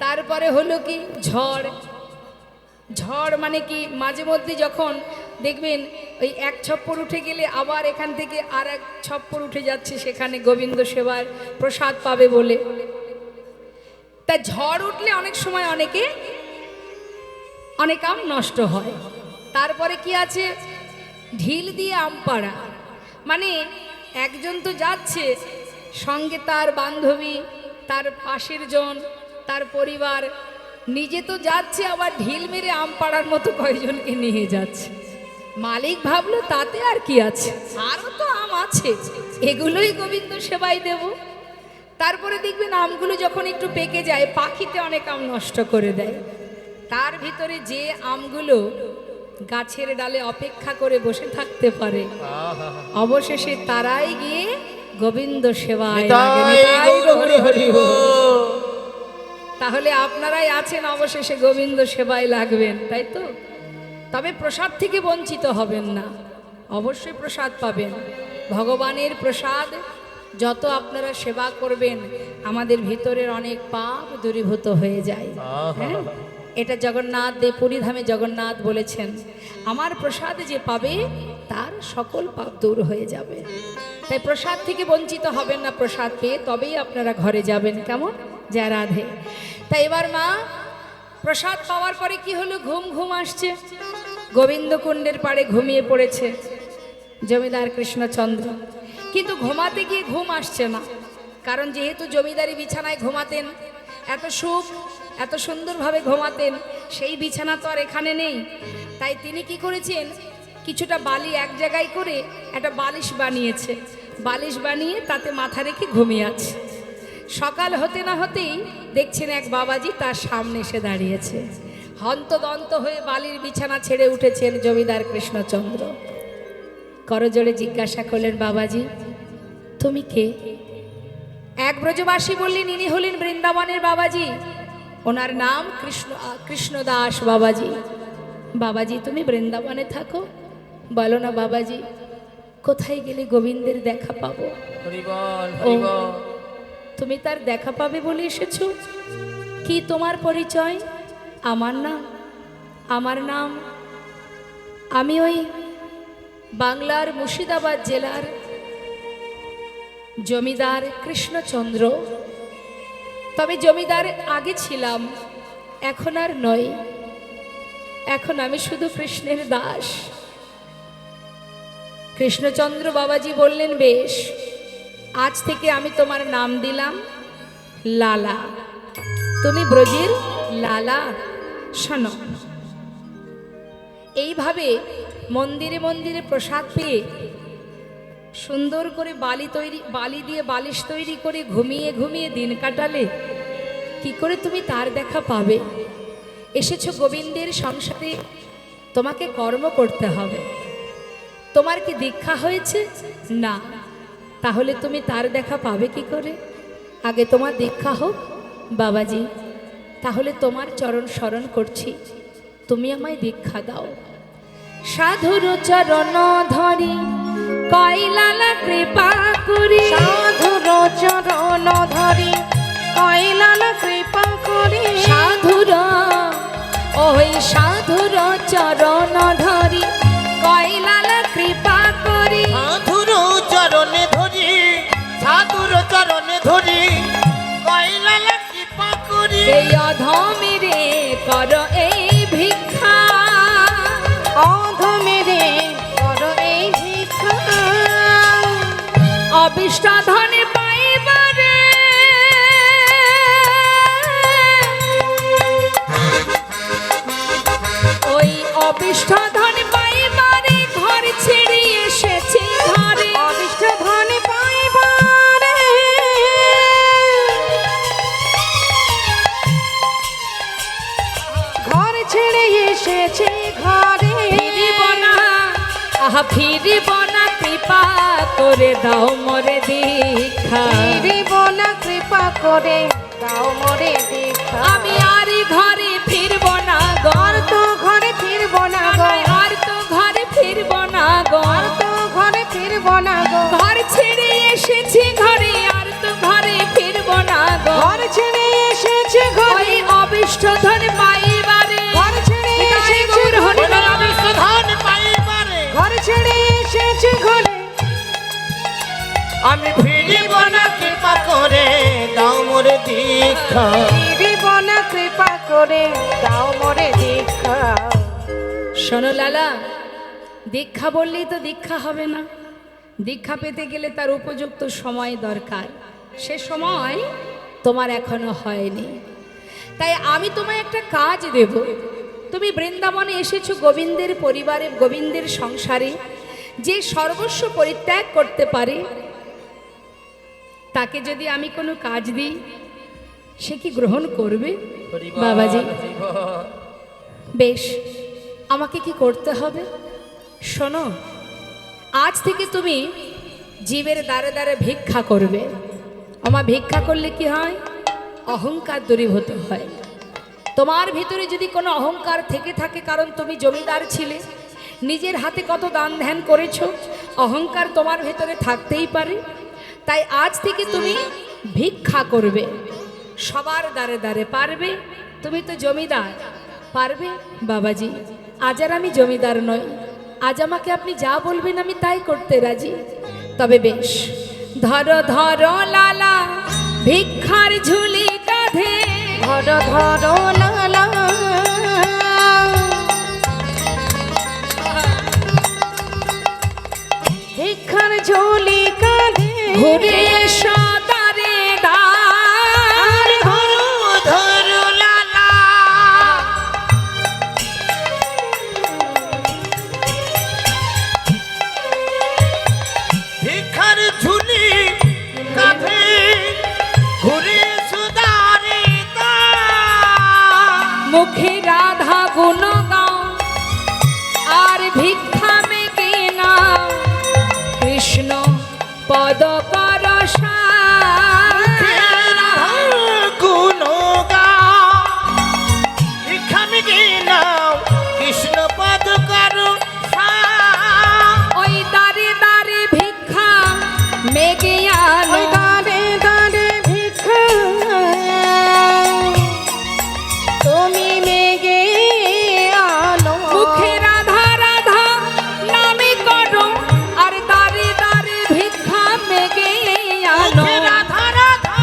তারপরে হলো কি ঝড়। ঝড় মানে কি? মাঝে মধ্যে যখন দেখবেন ওই এক ছপ্পর উঠে গেলে আবার এখান থেকে আর এক ছপ্পর উঠে যাচ্ছে, সেখানে গোবিন্দ সেবার প্রসাদ পাবে বলে। তা ঝড় উঠলে অনেক সময় অনেক আম নষ্ট হয়। তারপরে কি আছে? ঢিল দিয়ে আম পাড়া, মানে একজন তো যাচ্ছে, সঙ্গে তার বান্ধবী, তার পাশের জন, তার পরিবার, নিজে তো যাচ্ছে, আবার ঢিল মেরে আম পাড়ার মতো কয়েকজনকে নিয়ে যাচ্ছে। মালিক ভাবলো তাতে আর কি আছে, আরও তো আম আছে, এগুলোই গোবিন্দ সেবাই দেব। তারপরে দেখবেন আমগুলো যখন একটু পেকে যায়, পাখিতে অনেক আম নষ্ট করে দেয়। তার ভিতরে যে আমগুলো গাছের ডালে অপেক্ষা করে বসে থাকতে পারে, অবশেষে তারাই গিয়ে গোবিন্দ সেবায় লাগে। তাহলে আপনারাই আছেন, অবশেষে গোবিন্দ সেবায় লাগবেন, তাই তো? তবে প্রসাদ থেকে বঞ্চিত হবেন না, অবশ্যই প্রসাদ পাবেন। ভগবানের প্রসাদ যত আপনারা সেবা করবেন আমাদের ভিতরের অনেক পাপ দূরীভূত হয়ে যায়। হ্যাঁ, এটা জগন্নাথ দেব পুরীধামে জগন্নাথ বলেছেন, আমার প্রসাদ যে পাবে তার সকল পাপ দূর হয়ে যাবে। তাই প্রসাদ থেকে বঞ্চিত হবেন না, প্রসাদ পেয়ে তবেই আপনারা ঘরে যাবেন। কেমন? যা রাধে। তাই এবার মা প্রসাদ পাওয়ার পরে কি হলো, ঘুম ঘুম আসছে। গোবিন্দকুণ্ডের পাড়ে ঘুমিয়ে পড়েছে জমিদার কৃষ্ণচন্দ্র, কিন্তু ঘুমাতে গিয়ে ঘুম আসছে না। কারণ যেহেতু জমিদারি বিছানায় ঘুমাতেন, এত সুখ এত সুন্দরভাবে ঘুমাতেন, সেই বিছানা তো আর এখানে নেই। তাই তিনি কি করেছেন, কিছুটা বালি এক জায়গায় করে একটা বালিশ বানিয়েছে, বালিশ বানিয়ে তাতে মাথা রেখে ঘুমিয়ে আছে। সকাল হতে না হতেই দেখছেন এক বাবাজি তার সামনে এসে দাঁড়িয়েছে। হন্তদন্ত হয়ে বালির বিছানা ছেড়ে উঠেছেন জমিদার কৃষ্ণচন্দ্র। করজোড়ে জিজ্ঞাসা করলেন, বাবাজি তুমি কে? এক ব্রজবাসী বললেন, ইনি হলেন বৃন্দাবনের বাবাজি, ওনার নাম কৃষ্ণদাস বাবাজি। বাবাজি তুমি বৃন্দাবনে থাকো? বলো না বাবাজি, কোথায় গেলে গোবিন্দের দেখা পাবো? হরিবল ও, হরিবল। তুমি তার দেখা পাবে বলে এসেছো? কি তোমার পরিচয়? আমার নাম আমি ওই বাংলার মুর্শিদাবাদ জেলার জমিদার কৃষ্ণচন্দ্র। তবে জমিদার আগে ছিলাম, এখন আর নয়, এখন আমি শুধু কৃষ্ণের দাস। কৃষ্ণচন্দ্র বাবাজি বললেন, বেশ, আজ থেকে আমি তোমার নাম দিলাম লালা। তুমি ব্রজের লালা। শোনো, এইভাবে মন্দিরে মন্দিরে প্রসাদ পেয়ে সুন্দর করে বালি দিয়ে বালিশ তৈরি করে ঘুমিয়ে ঘুমিয়ে দিন কাটালে, কি করে তুমি তার দেখা পাবে? এসেছো গোবিন্দের সংসারে, তোমাকে কর্ম করতে হবে। তোমার কি দীক্ষা হয়েছে? না, তাহলে তুমি তার দেখা পাবে কি করে? আগে তোমার দীক্ষা হোক। বাবাজি, তাহলে তোমার চরণ স্মরণ করছি, তুমি আমায় দীক্ষা দাও। সাধুর চরণ ধরি কইলালা কৃপা করি, সাধুর চরণ ধরি কইলালা কৃপা করি, সাধুর ওই সাধুর চরণ ধরি কইলালা কৃপা করি, সাধুর চরণে ধরি, সাধুর চরণে ধরি, কইলালা কৃপা করি। এই অধমেরে কর এই ভিক্ষা, অধমেরে কর এই ভিক্ষা, অবিষ্ট ধনে পাইবারে, ওই অবিষ্ট ধন পাইবারে ঘর ছেড়ে এসেছি ঘরে। অবিষ্ট ধন পাইবারে, ঘর ছেড়ে এসেছে ঘরে। ফিরিব না, আহা ফিরিব না, কৃপা করে দাও মোরে দীক্ষা। ফিরিব না, কৃপা করে দাও মোরে দীক্ষা। আমি আর ঘরে ফিরব না গো, আর তো ঘরে ফিরব না গো, আর তো ঘরে ফিরব না গো, আর তো ঘরে ফিরব না গো, ঘর ছেড়ে এসেছি ঘরে, আর তো ঘরে ফিরব না গো। ঘর ছেড়ে এসেছে ঘরে, ওই অবিষ্ট ধন পাইবারে, ঘর ছেড়ে এসেছে গৌর হরি ঘরে, নাম। ধন পাইবারে ঘর ছেড়ে এসেছে ঘরে। আমি ফিরিব না, কৃপা করে দাও মোরে দীক্ষা। ফিরিব না, কৃপা করে দাও মোরে দীক্ষা। শোনো লালা, দীক্ষা বললেই তো দীক্ষা হবে না, দীক্ষা পেতে গেলে তার উপযুক্ত সময় দরকার। সে সময় তোমার এখনো হয়নি। তাই আমি তোমায় একটা কাজ দেব। তুমি বৃন্দাবনে এসেছো গোবিন্দের পরিবারে, গোবিন্দের সংসারে। যে সর্বস্ব পরিত্যাগ করতে পারে তাকে যদি আমি কোনো কাজ দিই, সে কি গ্রহণ করবে? বাবাজি, বেশ, আমাকে কি করতে হবে? শোনো, আজ থেকে তুমি জীবের দ্বারে দ্বারে ভিক্ষা করবে। আমার ভিক্ষা করলে কি হয়? অহংকার দূরীভূত হয়। তোমার ভিতরে যদি কোনো অহংকার থেকে থাকে, কারণ তুমি জমিদার ছিলে, নিজের হাতে কত দান ধ্যান করেছো, অহংকার তোমার ভেতরে থাকতেই পারে। তাই আজ থেকে তুমি ভিক্ষা করবে, সবার দ্বারে দ্বারে। পারবে? তুমি তো জমিদার, পারবে? বাবাজি, আজ আর আমি জমিদার নই, আজ আমাকে আপনি যা বলবেন আমি তাই করতে রাজি। তবে বেশ, ধরো ধরো লালা ভিক্ষার ঝুলি কাঁধে, ধরো ধরো লালা, ভিক্ষার ঝুলি কাঁধে, ঘুরে এসো দ্বারে দ্বার। ধরো ধরো লালা, ভিখার ঝুলি কাঁধে, ঘুরে সুদারে মুখে রাধা গুণ গাও আর ভিক্ষা মেগে নাও, কৃষ্ণ পদ কর গুণ ভিখামি নাও, কৃষ্ণ পদ করো। ওই দাঁড়ে দাঁড়ে ভিক্ষা মেগে আনো, ওই দাঁড়ে দাঁড়ে ভিক্ষা তুমি মেগে আনো। মুখে রাধা রাধা নামে করো আর দাঁড়ে দাঁড়ে ভিক্ষা মেগে আনো। রাধা রাধা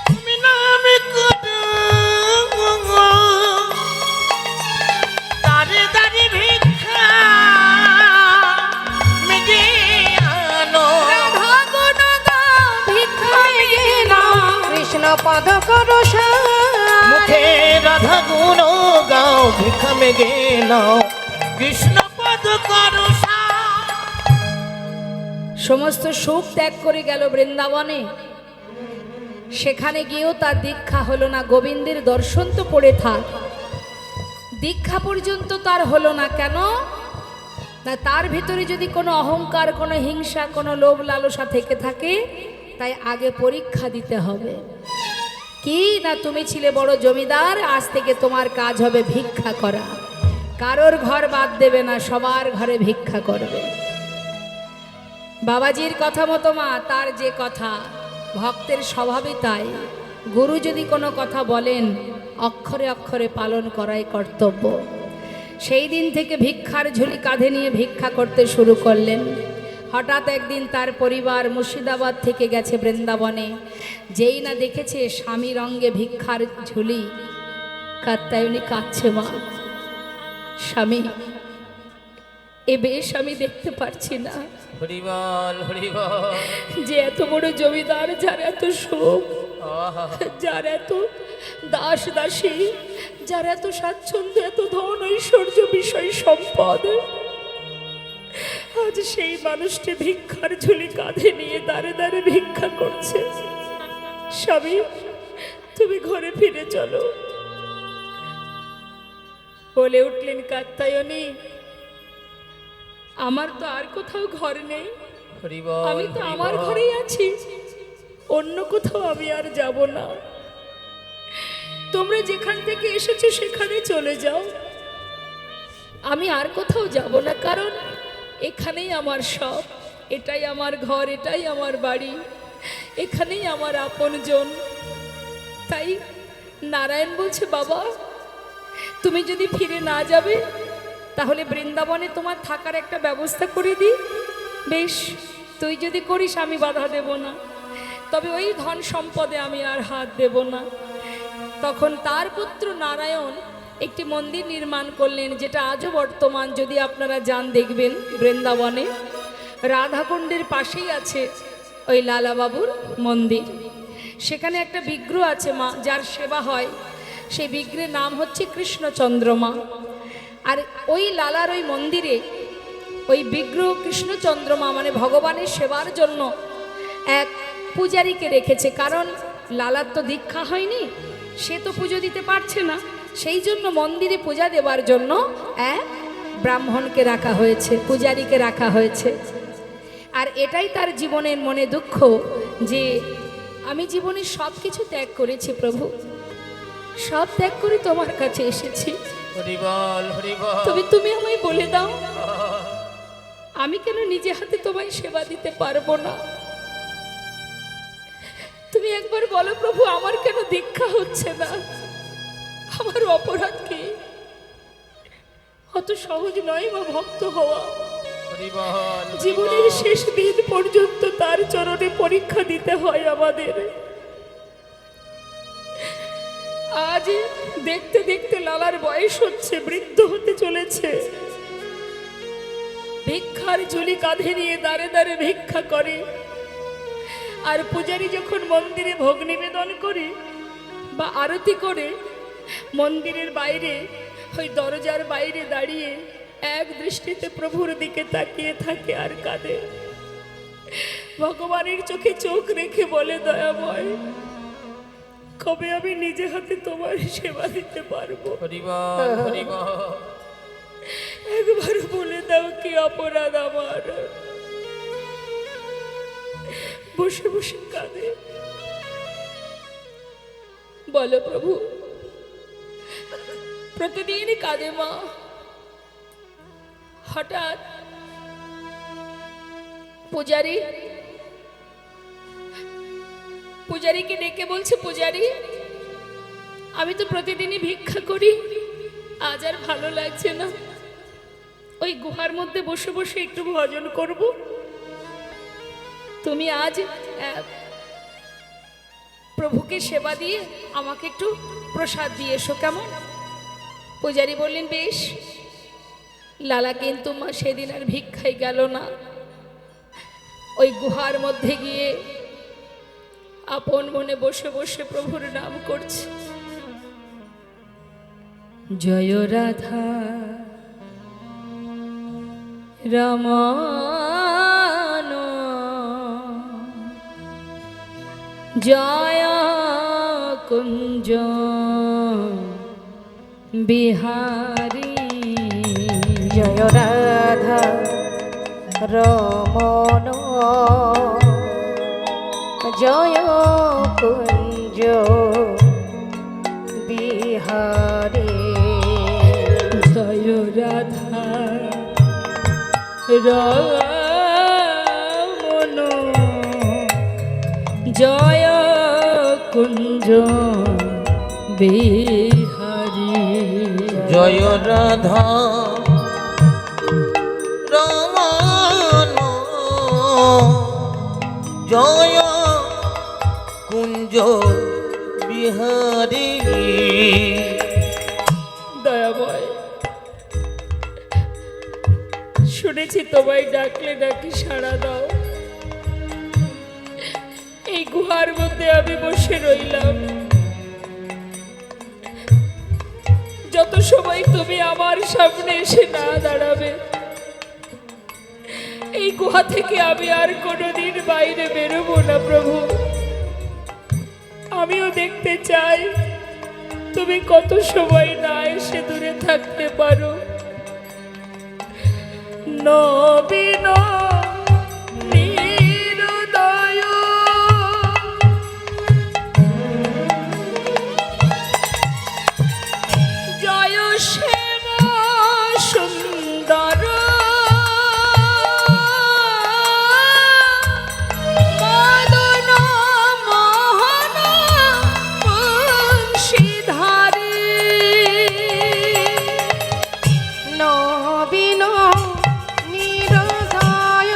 তুমি নামে করো, দাঁড়ে দাঁড়ে ভিক্ষা মেগে আনো। রাধা গুণ গাও ভিক্ষা মেগে নাও, কৃষ্ণ পদ করো মুখে রাধা গুণ গাও, ভিক্ষা মেগে নাও, কৃষ্ণ পদ করো। সমস্ত সুখ ত্যাগ করে গেল বৃন্দাবনে। সেখানে গিয়েও তার দীক্ষা হলো না। গোবিন্দের দর্শন তো পড়ে থাক, দীক্ষা পর্যন্ত তার হলো না। কেন না, তার ভিতরে যদি কোনো অহংকার, কোনো হিংসা, কোনো লোভ লালসা থেকে থাকে, তাই আগে পরীক্ষা দিতে হবে। কি না, তুমি ছিলে বড় জমিদার, আজ থেকে তোমার কাজ হবে ভিক্ষা করা। কারোর ঘর বাদ দেবে না, সবার ঘরে ভিক্ষা করবে। বাবাজির কথা মতো মা, তার যে কথা, ভক্তের স্বভাবই তাই। গুরু যদি কোনো কথা বলেন, অক্ষরে অক্ষরে পালন করাই কর্তব্য। সেই দিন থেকে ভিক্ষার ঝুলি কাঁধে নিয়ে ভিক্ষা করতে শুরু করলেন। হঠাৎ একদিন তার পরিবার মুর্শিদাবাদ থেকে গেছে বৃন্দাবনে। যেই না দেখেছে স্বামীর অঙ্গে ভিক্ষার ঝুলি, কাত্যায়নী কাঁদছে। মা, স্বামী, এ বেশ আমি দেখতে পারছি না হরিবল হরিবল, যে এত বড় জমিদার, যার এত সুখ, যার এত দাস দাসী, যার এত স্বাচ্ছন্দ্য, এত ধন ঐশ্বর্য বিষয় সম্পদ, আজ সেই মানুষটি ভিক্ষার ঝুলি কাঁধে নিয়ে দাঁড়ে দাঁড়ে ভিক্ষা করছে। স্বামী, তুমি ঘরে ফিরে চলো, বলে উঠলেন কাত্যায়নী। আমার তো আর কোথাও ঘর নেই, হরিবল আমি তো আমার ঘরেই আছি, অন্য কোথাও আমি আর যাব না। তোমরা যেখান থেকে এসেছো সেখানে চলে যাও, আমি আর কোথাও যাব না। কারণ এখানেই আমার সব, এটাই আমার ঘর, এটাই আমার বাড়ি, এখানেই আমার আপনজন। তাই নারায়ণ বলছে, বাবা তুমি যদি ফিরে না যাবে, তাহলে বৃন্দাবনে তোমার থাকার একটা ব্যবস্থা করে দিই। বেশ, তুই যদি করিস আমি বাধা দেব না, তবে ওই ধন সম্পদে আমি আর হাত দেব না। তখন তার পুত্র নারায়ণ একটি মন্দির নির্মাণ করলেন, যেটা আজও বর্তমান। যদি আপনারা যান দেখবেন, বৃন্দাবনে রাধাকুণ্ডের পাশেই আছে ওই লালাবাবুর মন্দির। সেখানে একটা বিগ্রহ আছে মা, যার সেবা হয়। সেই বিগ্রহের নাম হচ্ছে কৃষ্ণচন্দ্রমা। আর ওই লালার ওই মন্দিরে ওই বিগ্রহ কৃষ্ণচন্দ্রমা মানে ভগবানের সেবার জন্য এক পূজারীকে রেখেছে। কারণ লালার তো দীক্ষা হয়নি, সে তো পুজো দিতে পারছে না, সেই জন্য মন্দিরে পূজা দেওয়ার জন্য এক ব্রাহ্মণকে রাখা হয়েছে, পূজারীকে রাখা হয়েছে। আর এটাই তার জীবনের মনে দুঃখ, যে আমি জীবনে সব কিছু ত্যাগ করেছি প্রভু, সব ত্যাগ করে তোমার কাছে এসেছি, হরি বল হরি বল। তবে তুমি আমায় বলে দাও, আমি কেন নিজে হাতে তোমায় সেবা দিতে পারবো না? তুমি একবার বলো প্রভু, আমার কেন দীক্ষা হচ্ছে না? আমার অপরাধ কি? অত সহজ নয় মা ভক্ত হওয়া। হরি বল জীবনের শেষ দিন পর্যন্ত তার চরণে পরীক্ষা দিতে হয় আমাদের। আজ দেখতে দেখতে লালার বয়স হচ্ছে, বৃদ্ধ হতে চলেছে। ভিক্ষার ঝুলি কাঁধে নিয়ে দাঁড়ে দাঁড়ে ভিক্ষা করে। আর পূজারী যখন মন্দিরে ভোগ নিবেদন করে বা আরতি করে, মন্দিরের বাইরে ওই দরজার বাইরে দাঁড়িয়ে এক দৃষ্টিতে প্রভুর দিকে তাকিয়ে থাকে আর কাঁদে। ভগবানের চোখে চোখ রেখে বলে, দয়াময়, কবে আমি নিজে হাতে তোমার সেবা দিতে পারবো? হরি বল হরি বল। একবার বলে দাও, কি অপরাধ আমার? বসে বসে কাঁদে। বলো প্রভু। প্রতিদিন কাঁদে মা। হঠাৎ পূজারীকে ডেকে বলছে, পূজারী, আমি তো প্রতিদিনই ভিক্ষা করি, আজ আর ভালো লাগছে না, ওই গুহার মধ্যে বসে বসে একটু ভজন করব। তুমি আজ প্রভুকে সেবা দিয়ে আমাকে একটু প্রসাদ দিয়ে এসো, কেমন? পূজারী বললেন, বেশ। লালা কিন্তু মা সেদিন আর ভিক্ষায় গেল না। ওই গুহার মধ্যে গিয়ে আপন মনে বসে বসে প্রভুর নাম করছে। জয় রাধা রমণ, জয় কুঞ্জ বিহারী, জয় রাধা রমণ, জয় কুঞ্জ বিহারী। জয় রাধা রমণ, জয় কুঞ্জ বিহারী। জয় রাধা রমণ, জয় কুঞ্জ বিহারী। দয়াময়, শুনেছি তোমায় ডাকলে নাকি সাড়া দাও। এই গুহার মধ্যে আমি বসে রইলাম, যত সময় তুমি আমার সামনে এসে না দাঁড়াবে, এই গুহা থেকে আমি আর কোনোদিন বাইরে বেরোবো না প্রভু। আমিও দেখতে চাই তুমি কত সময় না এসে দূরে থাকতে পারো। নবীন নিরুদয় জয় শ্যাম সুন্দর, মদন মোহন বংশীধারী। নবীন নিরোদয়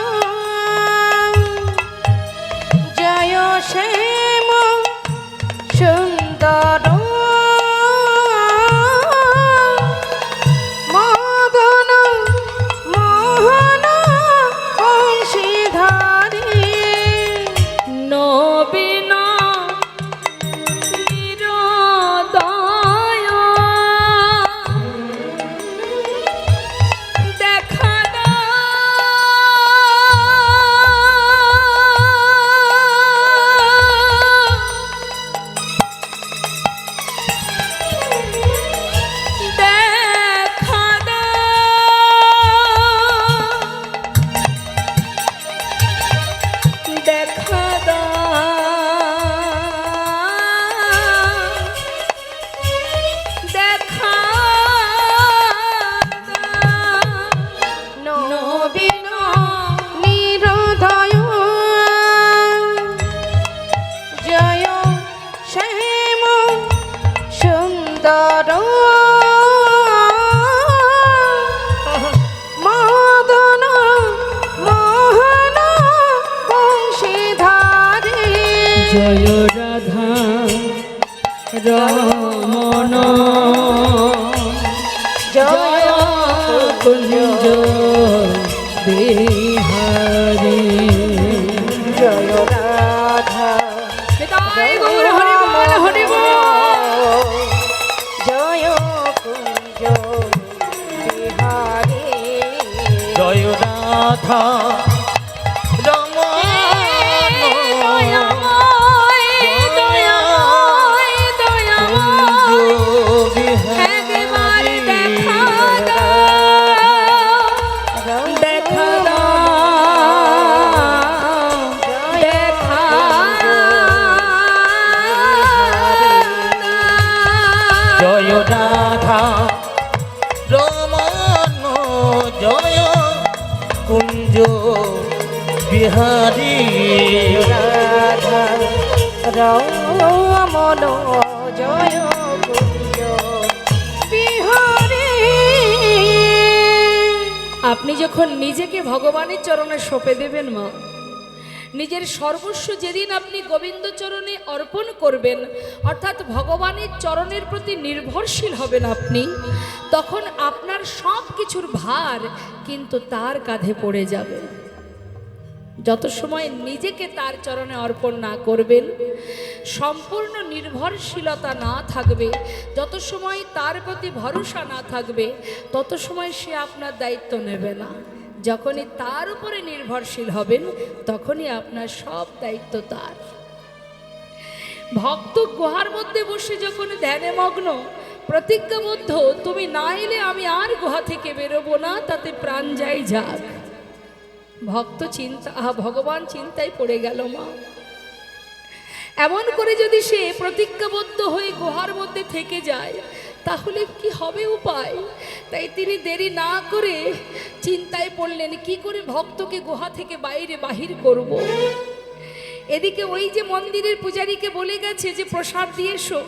উদর মদন মোহন বংশীধারী জয় রাধা রমণ জয় কুঞ্জ বিহারী। জয় রাধা নিতাই গৌর হরি বল হরি বল। জয় কুঞ্জ বিহারী জয় রাধা রমণ একবার দেখা দাও, দেখা দাও, দেখা দাও। জয় রাধা রমণ জয় কুঞ্জ বিহারী। রাধা রমণ জয় কুঞ্জ বিহারী। আপনি যখন নিজেকে ভগবানের চরণে সঁপে দেবেন মা, নিজের সর্বস্ব যেদিন আপনি গোবিন্দ চরণে অর্পণ করবেন, অর্থাৎ ভগবানের চরণের প্রতি নির্ভরশীল হবেন আপনি, তখন আপনার সব কিছুর ভার কিন্তু তার কাঁধে পড়ে যাবে। যত সময় নিজেকে তার চরণে অর্পণ না করবেন, সম্পূর্ণ নির্ভরশীলতা না থাকবে, যত সময় তার প্রতি ভরসা না থাকবে, তত সময় সে আপনার দায়িত্ব নেবে না। যখনই তার উপরে নির্ভরশীল হবেন, তখনই আপনার সব দায়িত্ব তার। ভক্ত গুহার মধ্যে বসে যখন ধ্যানে মগ্ন, প্রতিজ্ঞাবদ্ধ, তুমি না এলে আমি আর গুহা থেকে বেরোবো না, তাতে প্রাণ যাই যাক। ভক্ত ভগবান চিন্তায় পড়ে গেল মা। এমন করে যদি সে প্রতিজ্ঞাবদ্ধ হয়ে গুহার মধ্যে থেকে যায়, তাহলে কি হবে উপায়? তাই তিনি দেরি না করে চিন্তায় পড়লেন, কি করে ভক্তকে গুহা থেকে বাহির করব। এদিকে ওই যে মন্দিরের পূজারীকে বলে গেছে যে প্রসাদ দিয়ে এসো।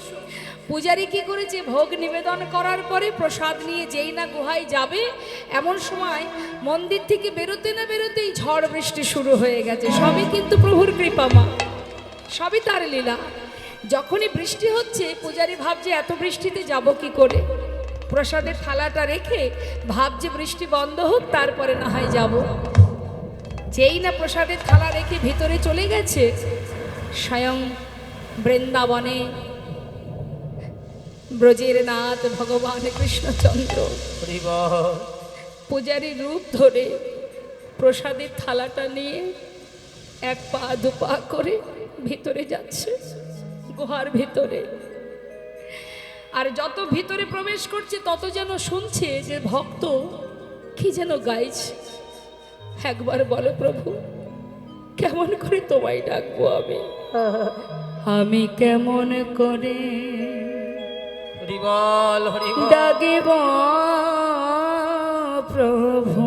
পূজারী কি করেছে, ভোগ নিবেদন করার পরে প্রসাদ নিয়ে যেই না গুহায় যাবে, এমন সময় মন্দির থেকে বেরোতে না বেরোতেই ঝড় বৃষ্টি শুরু হয়ে গেছে। সবই কিন্তু প্রভুর কৃপা মা, সবই তার লীলা। যখনই বৃষ্টি হচ্ছে, পূজারী ভাবছে এত বৃষ্টিতে যাব কি করে। প্রসাদের থালাটা রেখে ভাবছে বৃষ্টি বন্ধ হোক, তারপরে না হয় যাব। যেই না প্রসাদের থালা রেখে ভিতরে চলে গেছে, স্বয়ং বৃন্দাবনে ব্রজের নাথ ভগবান কৃষ্ণচন্দ্র পূজারী রূপ ধরে প্রসাদের থালাটা নিয়ে এক পা দু পা করে ভিতরে যাচ্ছে গুহার ভিতরে। আর যত ভিতরে প্রবেশ করছে, তত যেন শুনছে যে ভক্ত কি যেন গাইছে। একবার বলো প্রভু, কেমন করে তোমায় ডাকবো আমি, আমি কেমন করে হরিবল হরিবল ডাকিব প্রভু,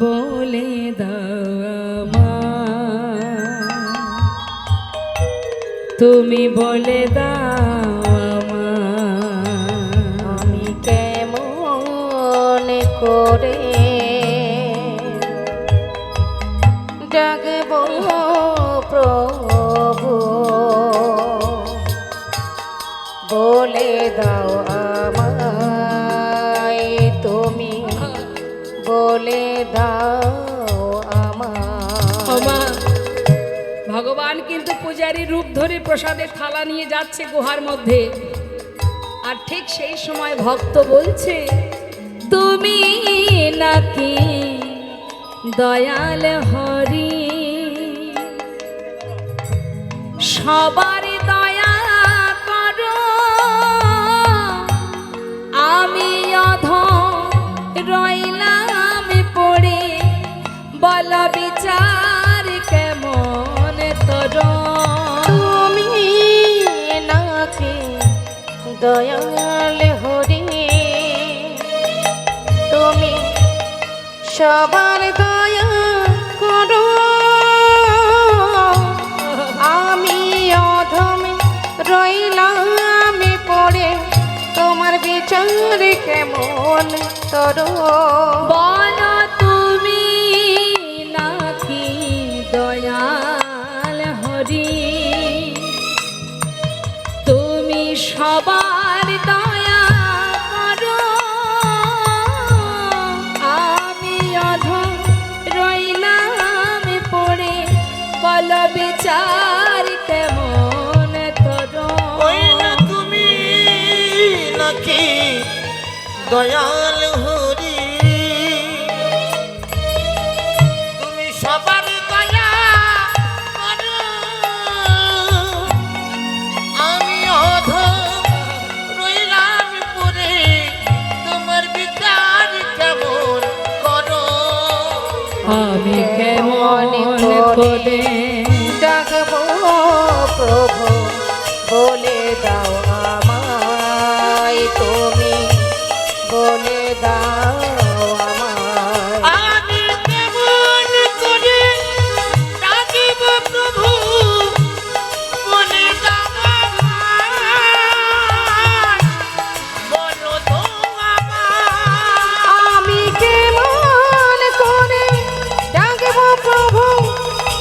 বলে দাও আমায়, তুমি বলে দাও আমায়, আমি কেমন করে ডাকব প্রভু, বলে দাও আমায়, তুমি বলে দাও আমায়। ভগবান কিন্তু পূজারী রূপ ধরে প্রসাদের থালা নিয়ে যাচ্ছে গুহার মধ্যে। আর ঠিক সেই সময় ভক্ত বলছে, তুমি নাকি দয়াল হরি, সবার দয়া করো, আমি অধম রইলাম পড়ে, বল বিচার কেমন তোর। তুমি নাকি দয়াল হরি, তুমি সবার দয়া করো, আমি অধম রইলাম রইলাম পড়ে তোমার বিচার কেমন তরো বলো তুমি নাকি দয়াল হরি, তুমি সবার দয়া করো, আমি অধম রইলাম পড়ে, বলো বিচার কেমন করো। ওই না তুমি নাকি দয়াল হরি, তুমি সবার দয়া করো, আমি অধম রইলাম পড়ে, তোমার বিচার কেমন করো। আমি কেমন করে ডাকবো প্রভু বলে দাও আমায়, তুমি বলে দাও আমায়। আমি কেমন করে ডাকিব প্রভু বলে দাও আমায়, বলো তো আমায়। আমি কেমন করে ডাকবো প্রভু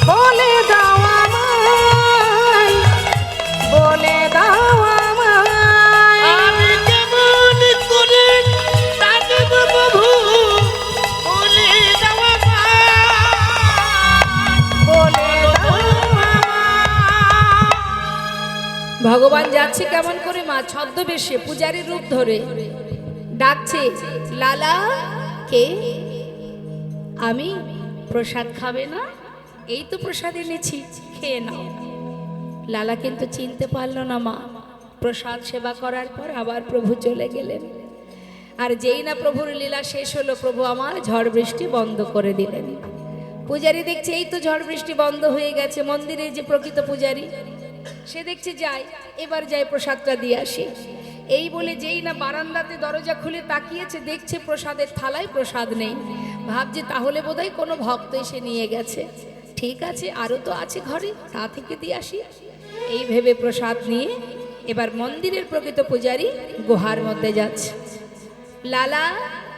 বলে দাও আমায়, বলে দাও আমায়। আমি কেমন করে ডাকিব প্রভু বলে দাও আমায়, বলে দাও ভগবান যাচ্ছে কেমন করে মা ছদ্মবেশে পূজারীর রূপ ধরে ডাকছে, লালা কে? আমি প্রসাদ খাবে না? এই তো প্রসাদ এনেছি, খেয়ে নাও। লালা কিন্তু চিনতে পারলো না মা। প্রসাদ সেবা করার পর আবার প্রভু চলে গেলেন। আর যেই না প্রভুর লীলা শেষ হলো, প্রভু আমার ঝড় বৃষ্টি বন্ধ করে দিলেন। পূজারী দেখছে এই তো ঝড় বৃষ্টি বন্ধ হয়ে গেছে, মন্দিরে যে প্রকৃত পূজারী সে দেখছে যাই, এবার যাই প্রসাদটা দিয়ে আসি। এই বলে যেই না বারান্দাতে দরজা খুলে তাকিয়েছে, দেখছে প্রসাদের থালায় প্রসাদ নেই। ভাবছে তাহলে বোধহয় কোনো ভক্ত এসে নিয়ে গেছে। ঠিক আছে, আরও তো আছে ঘরে, তা থেকে দিয়ে আসি। এই ভেবে প্রসাদ নিয়ে এবার মন্দিরের প্রকৃত পূজারী গুহার মধ্যে যাচ্ছে। লালা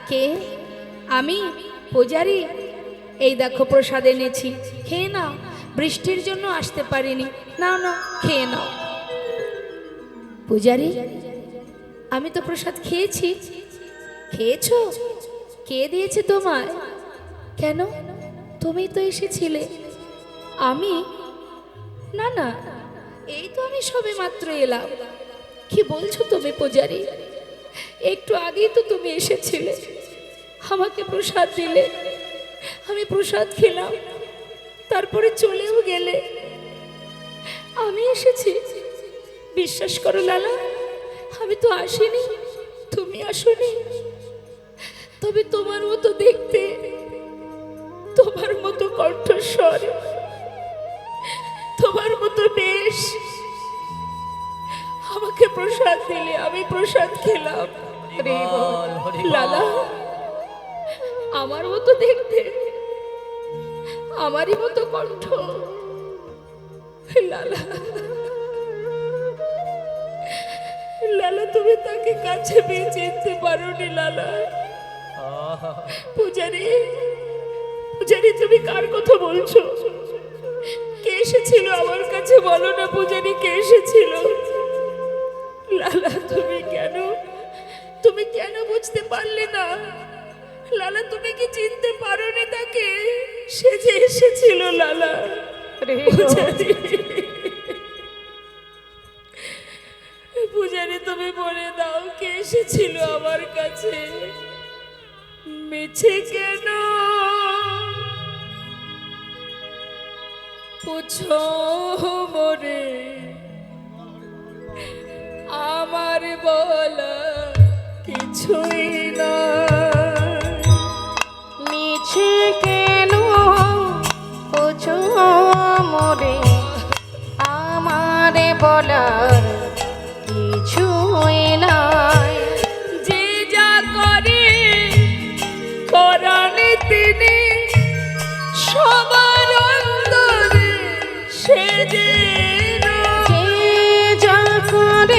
কে? আমি পূজারী, এই দেখো প্রসাদ এনেছি, খেয়ে নাও। বৃষ্টির জন্য আসতে পারিনি, নাও নাও খেয়ে নাও। পূজারী, আমি তো প্রসাদ খেয়েছি। খেয়েছো? কে দিয়েছে তোমায়? কেন, তুমি তো এসেছিলে। আমি? না না, এই তো আমি সবে মাত্র এলাম। কি বলছো তুমি পূজারী? একটু আগেই তো তুমি এসেছিলে, আমাকে প্রসাদ দিলে, আমি প্রসাদ খেলাম, তারপরে চলেও গেলে। আমি এসেছি? বিশ্বাস করো লালা, আমি তো আসিনি, তুমি আসোনি। তবে তোমার মতো দেখতে, তোমার মতো কণ্ঠস্বর, তোমার মতো বেশ, আমাকে প্রসাদ দিলে, আমি প্রসাদ খেলাম। লালা, আমার মতো দেখতে, আমারই মতো কণ্ঠ। লালা, লালা, তুমি তাকে কাছে পেয়ে চিনতে পারোনি লালা। পূজারী, পূজারী, তুমি কার কথা বলছো? কে এসেছিল আমার কাছে, বলো না পূজারী, কে এসেছিল? লালা, তুমি কেন বুঝতে পারলে না? লালা, তুমি কি চিনতে পারোনি তাকে? সে যে এসেছিল লালা। পূজারী, পূজারী, তুমি বলে দাও কে এসেছিল আমার কাছে? মিছে কেন পুছো মোরে, আমার বলা কিছুই না। মিছে কেন পুছো মোরে, আমারে বলার কিছুই নাই। যে যা করে করানি তিনি, সবার অন্তরে সে যে যে যা করে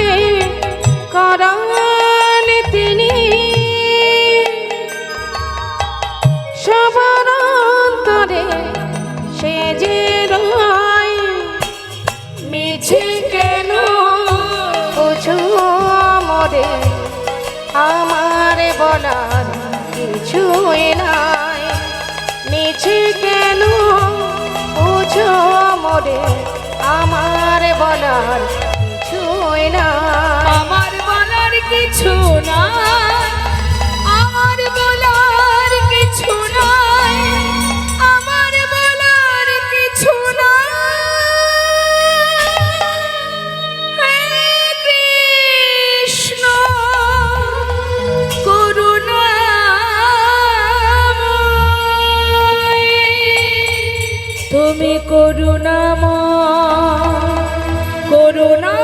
মোরে আমার বলার কিছুই নাই মিছে কেন বুঝো মোরে আমার বলার কিছুই নাই আমার বলার কিছু না, আমার বলার কিছু নাই, আমার বলার কিছু না। হে কৃষ্ণ করুণাময়, তুমি করুণাময়, করুণা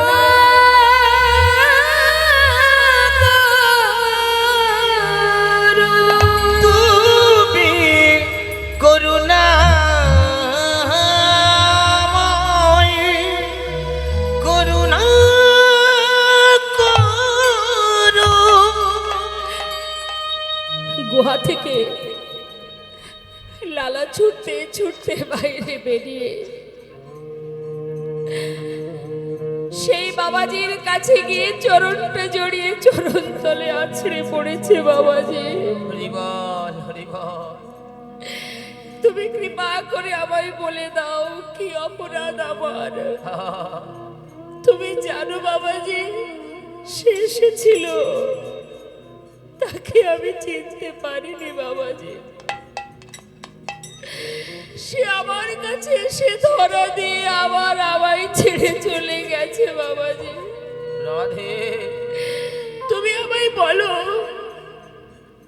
তুমি করুণাময়, করুণা করো। গুহা থেকে লালা ছুটতে ছুটতে বাইরে বেরিয়ে সেই বাবাজির কাছে গিয়ে চরণটা জড়িয়ে চরণ তলে আছড়ে পড়েছে। বাবাজি, হরিবল হরিবল। তুমি কৃপা করে আমায় বলে দাও কি অপরাধ আমার। তুমি জানো বাবাজি, সে এসেছিল, তাকে আমি চিনতে পারিনি বাবাজি। সে আমার কাছে এসে ধরা দিয়ে আবার আমায় ছেড়ে চলে গেছে বাবাজি। রাধে, তুমি আমায় বলো,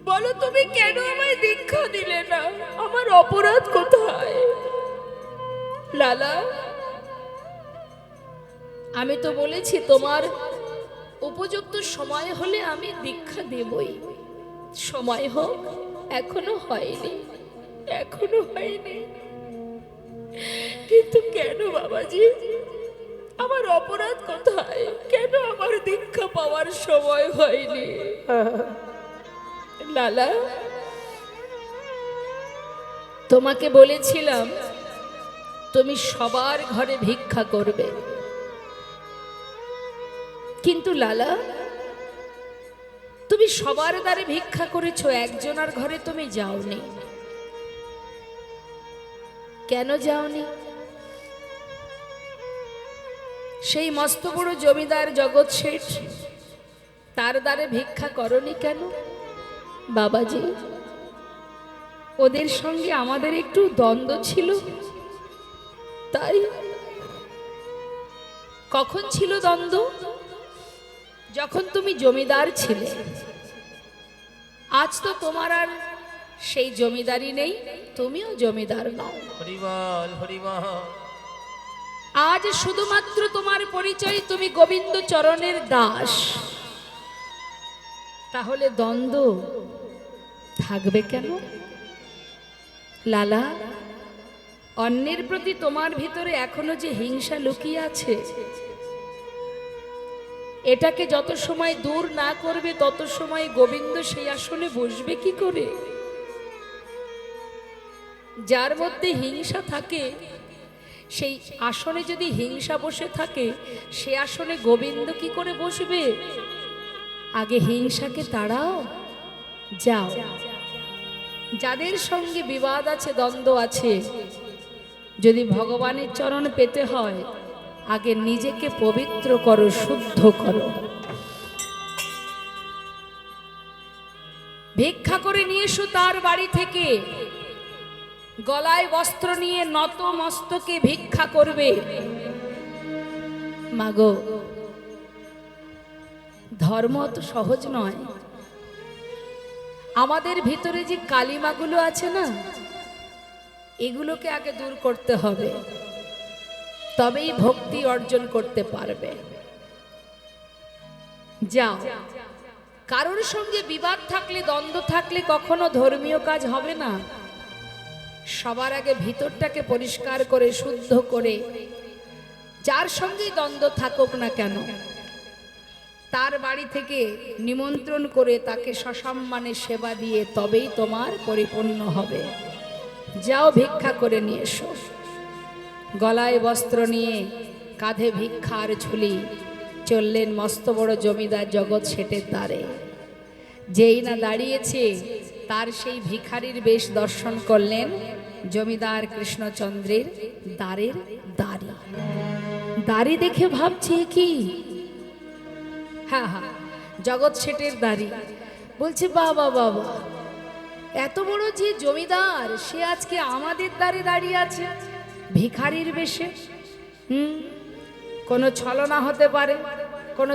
বলো তুমি কেন আমায় দীক্ষা দিলে না? আমার অপরাধ কোথায়? লালা, আমি তো বলেছি তোমার উপযুক্ত সময় হলে আমি দীক্ষা দেবই। সময় হোক, এখনো হয়নি, এখনো হয়নি। কিন্তু কেন বাবাজি, আমার অপরাধ কোথায়? কেন আমার দীক্ষা পাওয়ার সময় হয়নি? লালা, তোমাকে বলেছিলাম তুমি সবার ঘরে ভিক্ষা করবে, কিন্তু লালা তুমি সবার দ্বারে ভিক্ষা করেছো, একজনের ঘরে তুমি যাওনি। কেন যাওনি? সেই মস্ত বড় জমিদার জগৎ শেঠ, তার দ্বারে ভিক্ষা করনি কেন? বাবাজি, ওদের সঙ্গে আমাদের একটু দ্বন্দ্ব ছিল, তাই। কখন ছিল দ্বন্দ্ব? যখন তুমি জমিদার ছিলে। আজ তো তোমার আর সেই জমিদারি নেই, তুমিও জমিদার নও। হরিবল হরিবল। আজ শুধুমাত্র তোমার পরিচয় তুমি গোবিন্দ চরণের দাস। তাহলে দ্বন্দ্ব থাকবে কেন? লালা, অন্যের প্রতি তোমার ভিতরে এখনো যে হিংসা লুকিয়ে আছে, এটাকে যত সময় দূর না করবে তত সময় গোবিন্দ সেই আসনে বসবে কি করে? যার মধ্যে হিংসা থাকে, সেই আসনে যদি হিংসা বসে থাকে, সে আসনে গোবিন্দ কি করে বসবে? আগে হিংসাকে তাড়াও, যাও। যাদের সঙ্গে বিবাদ আছে, দ্বন্দ্ব আছে, যদি ভগবানের চরণ পেতে হয়, আগে নিজেকে পবিত্র করো, শুদ্ধ করো। ভিক্ষা করে নিয়ে এসো তার বাড়ি থেকে, গলায় বস্ত্র নিয়ে নত মস্তকে ভিক্ষা করবে। মাগো, ধর্ম তো সহজ নয়। আমাদের ভিতরে যে কালিমাগুলো আছে না, এগুলোকে আগে দূর করতে হবে, তবেই ভক্তি অর্জন করতে পারবে। যাও। কারোর সঙ্গে বিবাদ থাকলে, দ্বন্দ্ব থাকলে কখনো ধর্মীয় কাজ হবে না। সবার আগে ভিতরটাকে পরিষ্কার করে, শুদ্ধ করে, যার সঙ্গেই দ্বন্দ্ব থাকুক না কেন, তার বাড়ি থেকে নিমন্ত্রণ করে তাকে সসম্মানে সেবা দিয়ে তবেই তোমার পরিপূর্ণ হবে। যাও, ভিক্ষা করে নিয়ে এসো। গলায় বস্ত্র নিয়ে, কাঁধে ভিক্ষার ঝুলি, চললেন মস্ত বড় জমিদার জগৎ শেঠের দ্বারে। যেই না দাঁড়িয়েছে তার সেই ভিখারির বেশ দর্শন করলেন জমিদার কৃষ্ণচন্দ্রের দ্বারের দাঁড়ি। দাড়ি দেখে ভাবছে কি, হ্যাঁ হ্যাঁ জগৎ শেঠের দাড়ি। বলছে বাবা বাবা, এত বড় যে জমিদার সে আজকে আমাদের দ্বারে দাঁড়িয়ে আছে ভিখারির বেশে। কোনো ছলনা হতে পারে, কোনো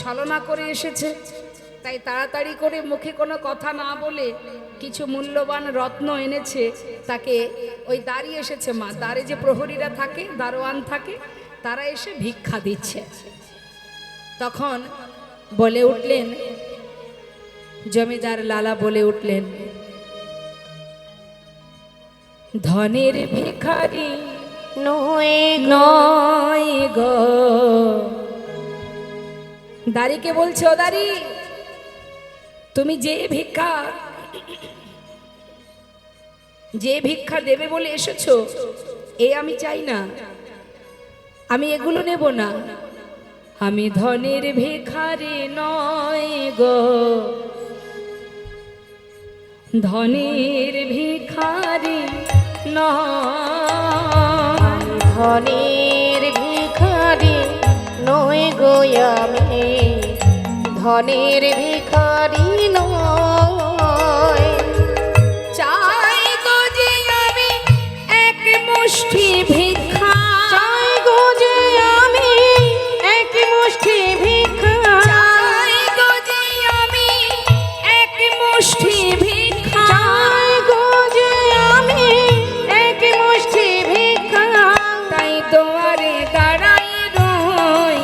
ছলনা করে এসেছে। তাই তাড়াতাড়ি করে মুখে কোনো কথা না বলে কিছু মূল্যবান রত্ন এনেছে, তাকে ওই দাঁড়িয়ে এসেছে মা, দ্বারে যে প্রহরীরা থাকে, দারোয়ান থাকে, তারা এসে ভিক্ষা দিচ্ছে। তখন বলে উঠলেন জমিদার লালা, বলে উঠলেন, ধনের ভিখারি নয় গো। দাড়িকে বলছে, ও দাড়ি, তুমি যে ভিক্ষা দেবে বলে এসেছো, এ আমি চাই না, আমি এগুলো নেব না। আমি ধনের ভিখারি নয় গো, ধনের ভিখারি নয়, ধনের ভিখারি নয় গো আমি, ধনের ভিখারি নয়। চাই গো যে আমি এক মুষ্টি ভিক্ষা, চাই গো যে আমি এক মুষ্টি ভিক্ষা, চাই গো যে আমি এক মুষ্টি ভিক্ষা, চাই গো যে আমি এক মুষ্টি ভিক্ষা। তাই তোমারে দাঁড়াই রই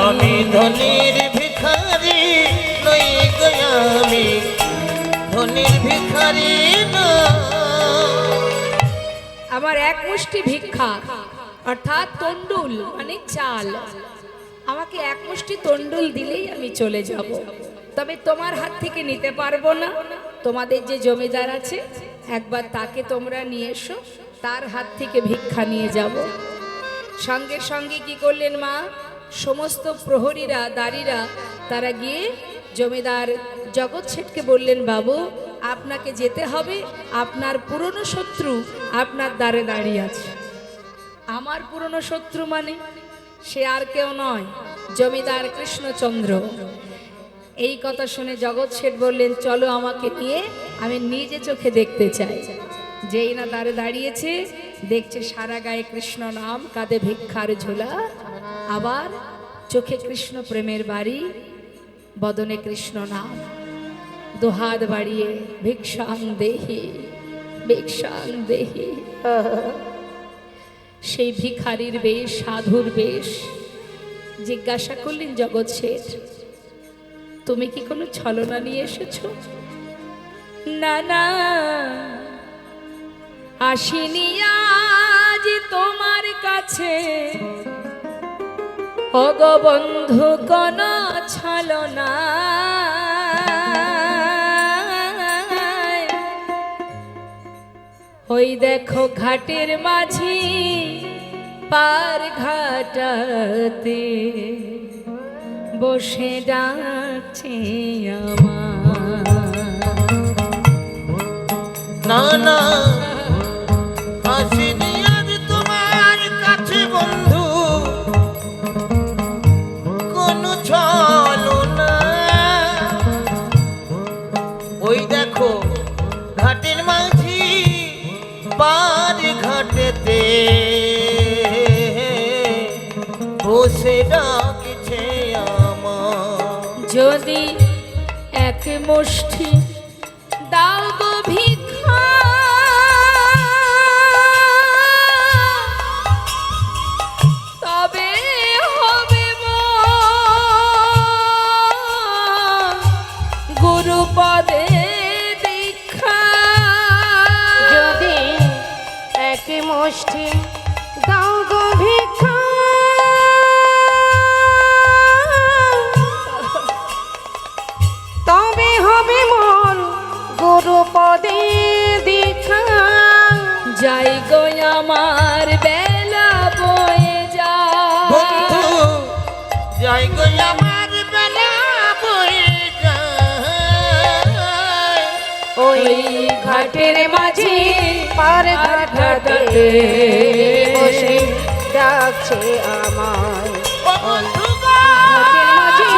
আমি ধনের ভিখারি নই গো আমি, ধনের ভিখারি নই। আমার এক মুষ্টি ভিক্ষা অর্থাৎ তন্ডুল মানে চাল, আমাকে এক মুষ্টি তন্ডুল দিলেই আমি চলে যাব। তবে তোমার হাত থেকে নিতে পারবো না। তোমাদের যে জমিদার আছে একবার তাকে তোমরা নিয়ে এসো, তার হাত থেকে ভিক্ষা নিয়ে যাব। সঙ্গে সঙ্গে কি করলেন মা, সমস্ত প্রহরীরা দাঁড়িরা তারা গিয়ে জমিদার জগৎ শেঠকে বললেন, বাবু আপনাকে যেতে হবে, আপনার পুরনো শত্রু আপনার দ্বারে দাঁড়িয়ে আছে। আমার পুরনো শত্রু মানে সে আর কেউ নয়, জমিদার কৃষ্ণচন্দ্র। এই কথা শুনে জগৎ শেঠ বললেন, চলো আমাকে নিয়ে, আমি নিজে চোখে দেখতে চাই। যেই না দ্বারে দাঁড়িয়েছে দেখছে সারা গায়ে কৃষ্ণ নাম, কাঁধে ভিক্ষার ঝোলা, আবার চোখে কৃষ্ণ প্রেমের বাড়ি, বদনে কৃষ্ণ নাম, দুহাত বাড়িয়ে ভিক্ষাং দেহি ভিক্ষাং দেহি। সেই ভিখারির বেশ, সাধুর বেশ। জিজ্ঞাসা করলেন জগৎ শেঠ, তুমি কি কোনো ছলনা নিয়ে এসেছো? না না, আসিনি আজ তোমার কাছে ওগো বন্ধু কোন ছলনা। ওই দেখো ঘাটের মাঝি পার ঘাটাতে বসে ডাকছে আমার। না না, আসিনি আজ তোমার কাছে বন্ধু কোন ছলনা। ওই দেখো ঘাটের মাঝি পার ঘাটেতে বসে ডাকছে আমার। যদি এক মুষ্টি দাও গো ভিক্ষা, তবে হবে গুরুপদে দীক্ষা। যদি এক মুষ্টি দাও গো ভিক্ষা, তবে হবে মোর গুরুপদে দীক্ষা। যাই গো আমার বেলা বয়ে বন্ধু যায়, আমার বেলা বয়ে যায় ওই ঘাটের মাঝে পার ঘাটাতে বসে ডাকছে আমায় ও বন্ধু ঘাটের মাঝে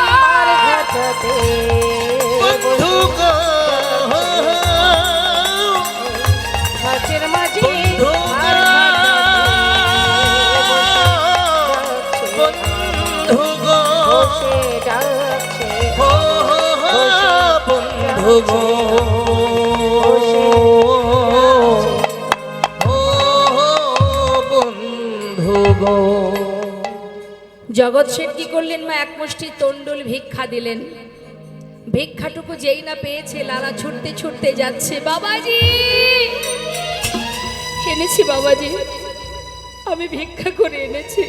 পার ঘাটাতে বন্ধু গো ঘাটের মাঝে বন্ধু পার বন্ধু গো বসে ডাকছে ও বন্ধু গো ও বন্ধু গো জগৎ শেঠ কি করলেন মা? এক মুষ্টি তন্ডুল ভিক্ষা দিলেন। ভিক্ষাটুকু যেই না পেয়েছে লালা ছুটতে ছুটতে যাচ্ছে, বাবাজি এনেছি, বাবাজি আমি ভিক্ষা করে এনেছি,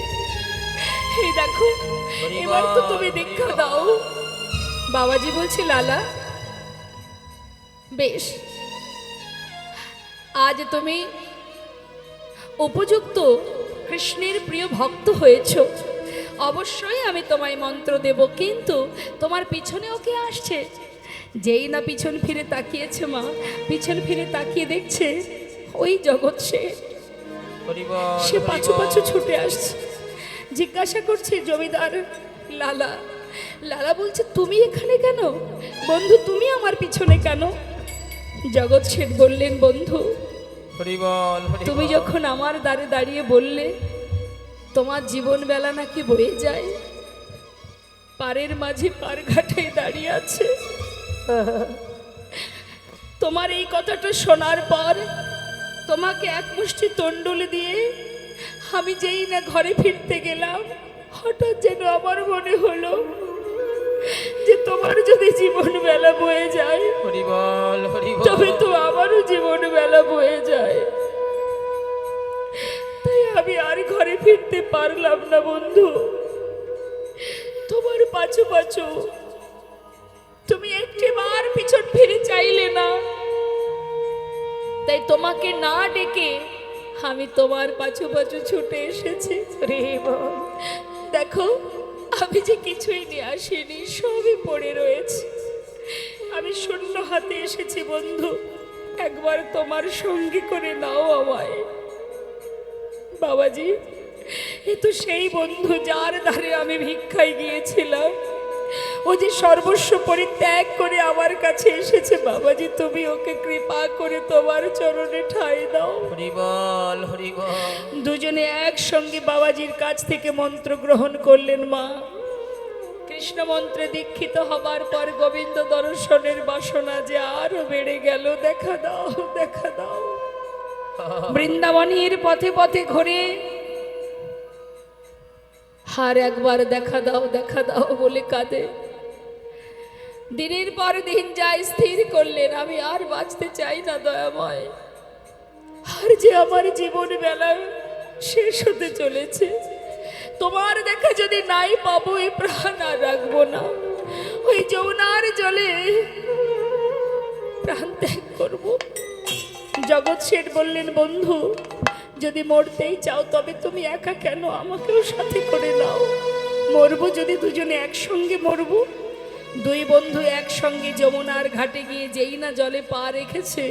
এই দেখো এবার তো তুমি দীক্ষা দাও। বাবাজি বলছে লালা বেশ, আজ তুমি উপযুক্ত কৃষ্ণের প্রিয় ভক্ত হয়েছ, অবশ্যই আমি তোমায় মন্ত্র দেব, কিন্তু তোমার পিছনেও কে আসছে? যেই না পিছন ফিরে তাকিয়েছে মা, পিছন ফিরে তাকিয়ে দেখছে ওই জগৎ শেঠ, সে পাছু পাছু ছুটে আসছে, জিজ্ঞাসা করছে জমিদার লালা। লালা বলছে তুমি এখানে কেন বন্ধু, তুমি আমার পিছনে কেন? জগৎ শেঠ বললেন বন্ধু তুমি যখন আমার দ্বারে দাঁড়িয়ে বললে তোমার জীবন বেলা নাকি বয়ে যায়, পারের মাঝে পার ঘাটে দাঁড়িয়ে আছে, তোমার এই কথাটা শোনার পর তোমাকে এক মুষ্টি তন্ডুল দিয়ে আমি যেই না ঘরে ফিরতে গেলাম, হঠাৎ যেন আমার মনে হলো যে তোমার যদি জীবন বেলা বয়ে যায় তবে তো আমারও জীবন বেলা বয়ে যায়, তাই আমি আর ঘরে ফিরতে পারলাম না বন্ধু। তোমার পাছু পাছু তুমি একটিবার পিছন ফিরে চাইলে না, তাই তোমাকে না ডেকে আমি তোমার পাছু পাছু ছুটে এসেছি। দেখো আমি যে কিছুই নিয়ে আসিনি, সবই পড়ে রয়েছে, আমি শূন্য হাতে এসেছি বন্ধু, একবার তোমার সঙ্গী করে নাও আমায়। বাবাজি এ তো সেই বন্ধু যার দ্বারে আমি ভিক্ষায় গিয়েছিলাম, ও যে সর্বস্ব পরিত্যাগ করে আমার কাছে এসেছে, বাবাজি তুমি ওকে কৃপা করে তোমার চরণে ঠাঁই দাও। দুজনে একসঙ্গে বাবাজির কাছ থেকে মন্ত্র গ্রহণ করলেন। মা কৃষ্ণ মন্ত্রে দীক্ষিত হবার পর গোবিন্দ দর্শনের বাসনা যে আরো বেড়ে গেল, দেখা দাও দেখা দাও। বৃন্দাবনের পথে পথে ঘুরে আর একবার দেখা দাও বলে কাঁদে। দিনের পর দিন যায়, স্থির করলেন আমি আর বাঁচতে চাই না দয়াময়, আর যে আমার জীবন বেলা শেষ হতে চলেছে, তোমার দেখা যদি নাই পাবো এই প্রাণ আর রাখবো না, ওই যমুনার জলে প্রাণ ত্যাগ করবো। জগৎ শেঠ বললেন বন্ধু যদি মরতেই চাও তবে তুমি একা কেন, আমাকেও সাথে করে নাও, মরবো যদি দুজনে একসঙ্গে মরবো। দুই বন্ধু একসঙ্গে যমুনার ঘাটে গিয়ে যেই না জলে পা রেখেছে,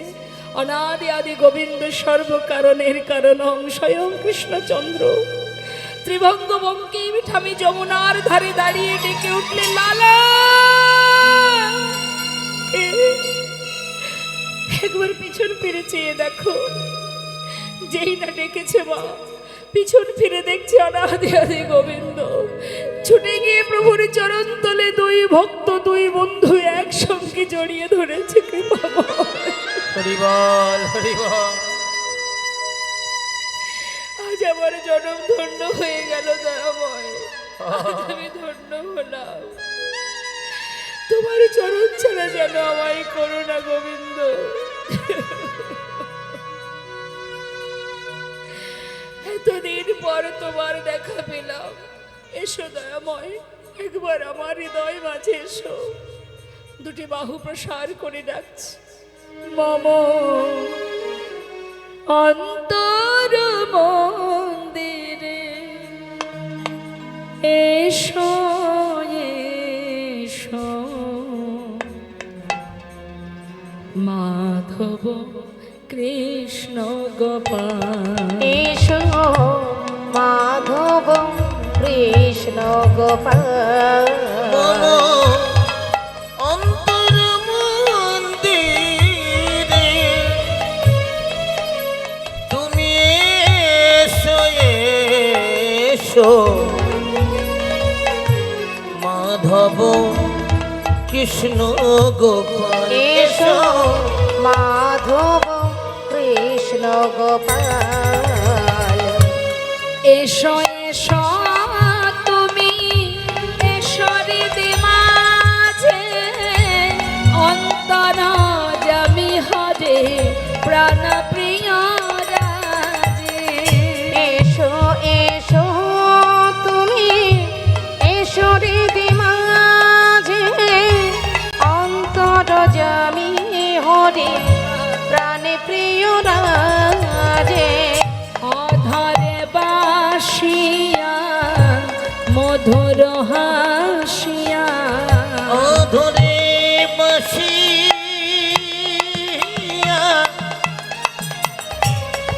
অনাদি আদি গোবিন্দ সর্বকারণের কারণং স্বয়ং কৃষ্ণচন্দ্র ত্রিভঙ্গ বঙ্কিম ঠামি যমুনার ধারে দাঁড়িয়ে ডেকে উঠলেন লালা। একবার পিছন ফিরে চেয়ে দেখো, যেই না ডেকেছে মা, পিছন ফিরে দেখছে অনাদি আদি গোবিন্দ, ছুটে গিয়ে প্রভুর চরণ তলে দুই ভক্ত দুই বন্ধু একসঙ্গে জড়িয়ে ধরেছে। আজ আমার জনম ধন্য হয়ে গেল দয়াময়, আজ আমি ধন্য হলাম, তোমার চরণ ছাড়া যেন আমায় করো না গোবিন্দ। এতদিন পর তোমার দেখা পেলাম, এসো দয়াময়, একবার আমার হৃদয় মাঝে এসো। দুটি বাহু প্রসার করে ডাকছি, মম অন্তর মন্দিরে এসো মাধব কৃষ্ণ গোপাল এসো মাধব কৃষ্ণ গোপাল বলো অন্তর মন্দিরে তুমি এসো এসো মাধব কৃষ্ণ গোপাল এসো মাধব কৃষ্ণ গোপাল এসো এসো তুমি এসরি দিমাঝে অন্তর জামি হরে প্রাণ প্রিয় রাজে এসো এসো তুমি এসো হৃদি মাঝে অন্তর জামি হরি প্রাণে প্রিয় রাজে অধরে বাসিয়া মধুর হাসিয়া অধরে বসিয়া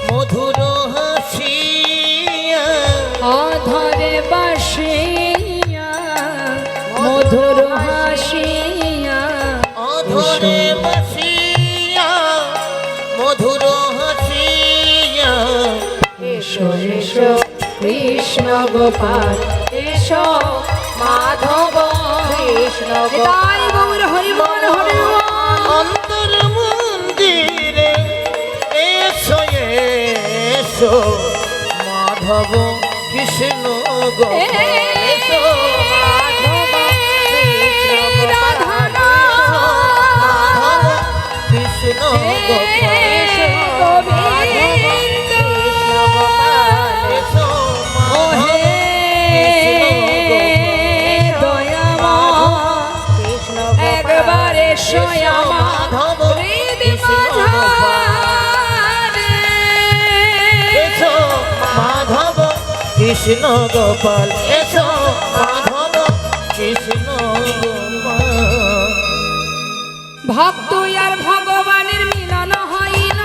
মধুর হাসিয়া অধরে বাসিয়া মধুর হাসিয়া অধরে বসিয়া মধুর হাসিয়া এসো এসো কৃষ্ণ গোপাল এসো মাধব কৃষ্ণ তাই গৌর হরি বল হরি বল। অন্তর মন্দিরে এসো এসো মাধব কৃষ্ণ গোপাল এসো মাধব কৃষ্ণ গোপাল মাধব কৃষ্ণ গোপাল এসো মাধব কৃষ্ণ গোপাল এসো ওহে দয়াময় কৃষ্ণ একবার এসো আমার মাধব হৃদি কৃষ্ণ মাঝারে। এসো মাধব কৃষ্ণ গোপাল এসো মাধব কৃষ্ণ গোপাল ভক্ত আর ভগবানের মিলন হইল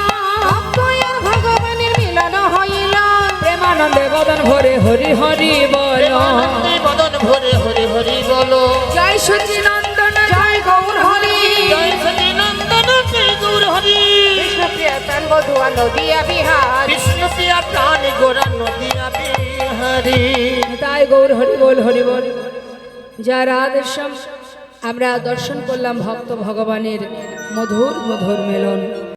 ভক্ত আর ভগবানের মিলন হইল প্রেমানন্দে বদন ভরে হরি হরি বল প্রেমানন্দে বদন ভরে হরি হরি বলো জয় সচিনন্দন জয় গৌর হরি জয় সচিনন্দন জয় গৌর হরি কৃষ্ণ প্রিয় প্রাণ বধুয়া নদিয়া বিহার কৃষ্ণ প্রিয়া প্রাণ গোরা নদিয়া বিহারি তাই গৌর হরি বল হরি বল। যার আদেশম আমরা দর্শন করলাম ভক্ত ভগবানের মধুর মধুর মিলন।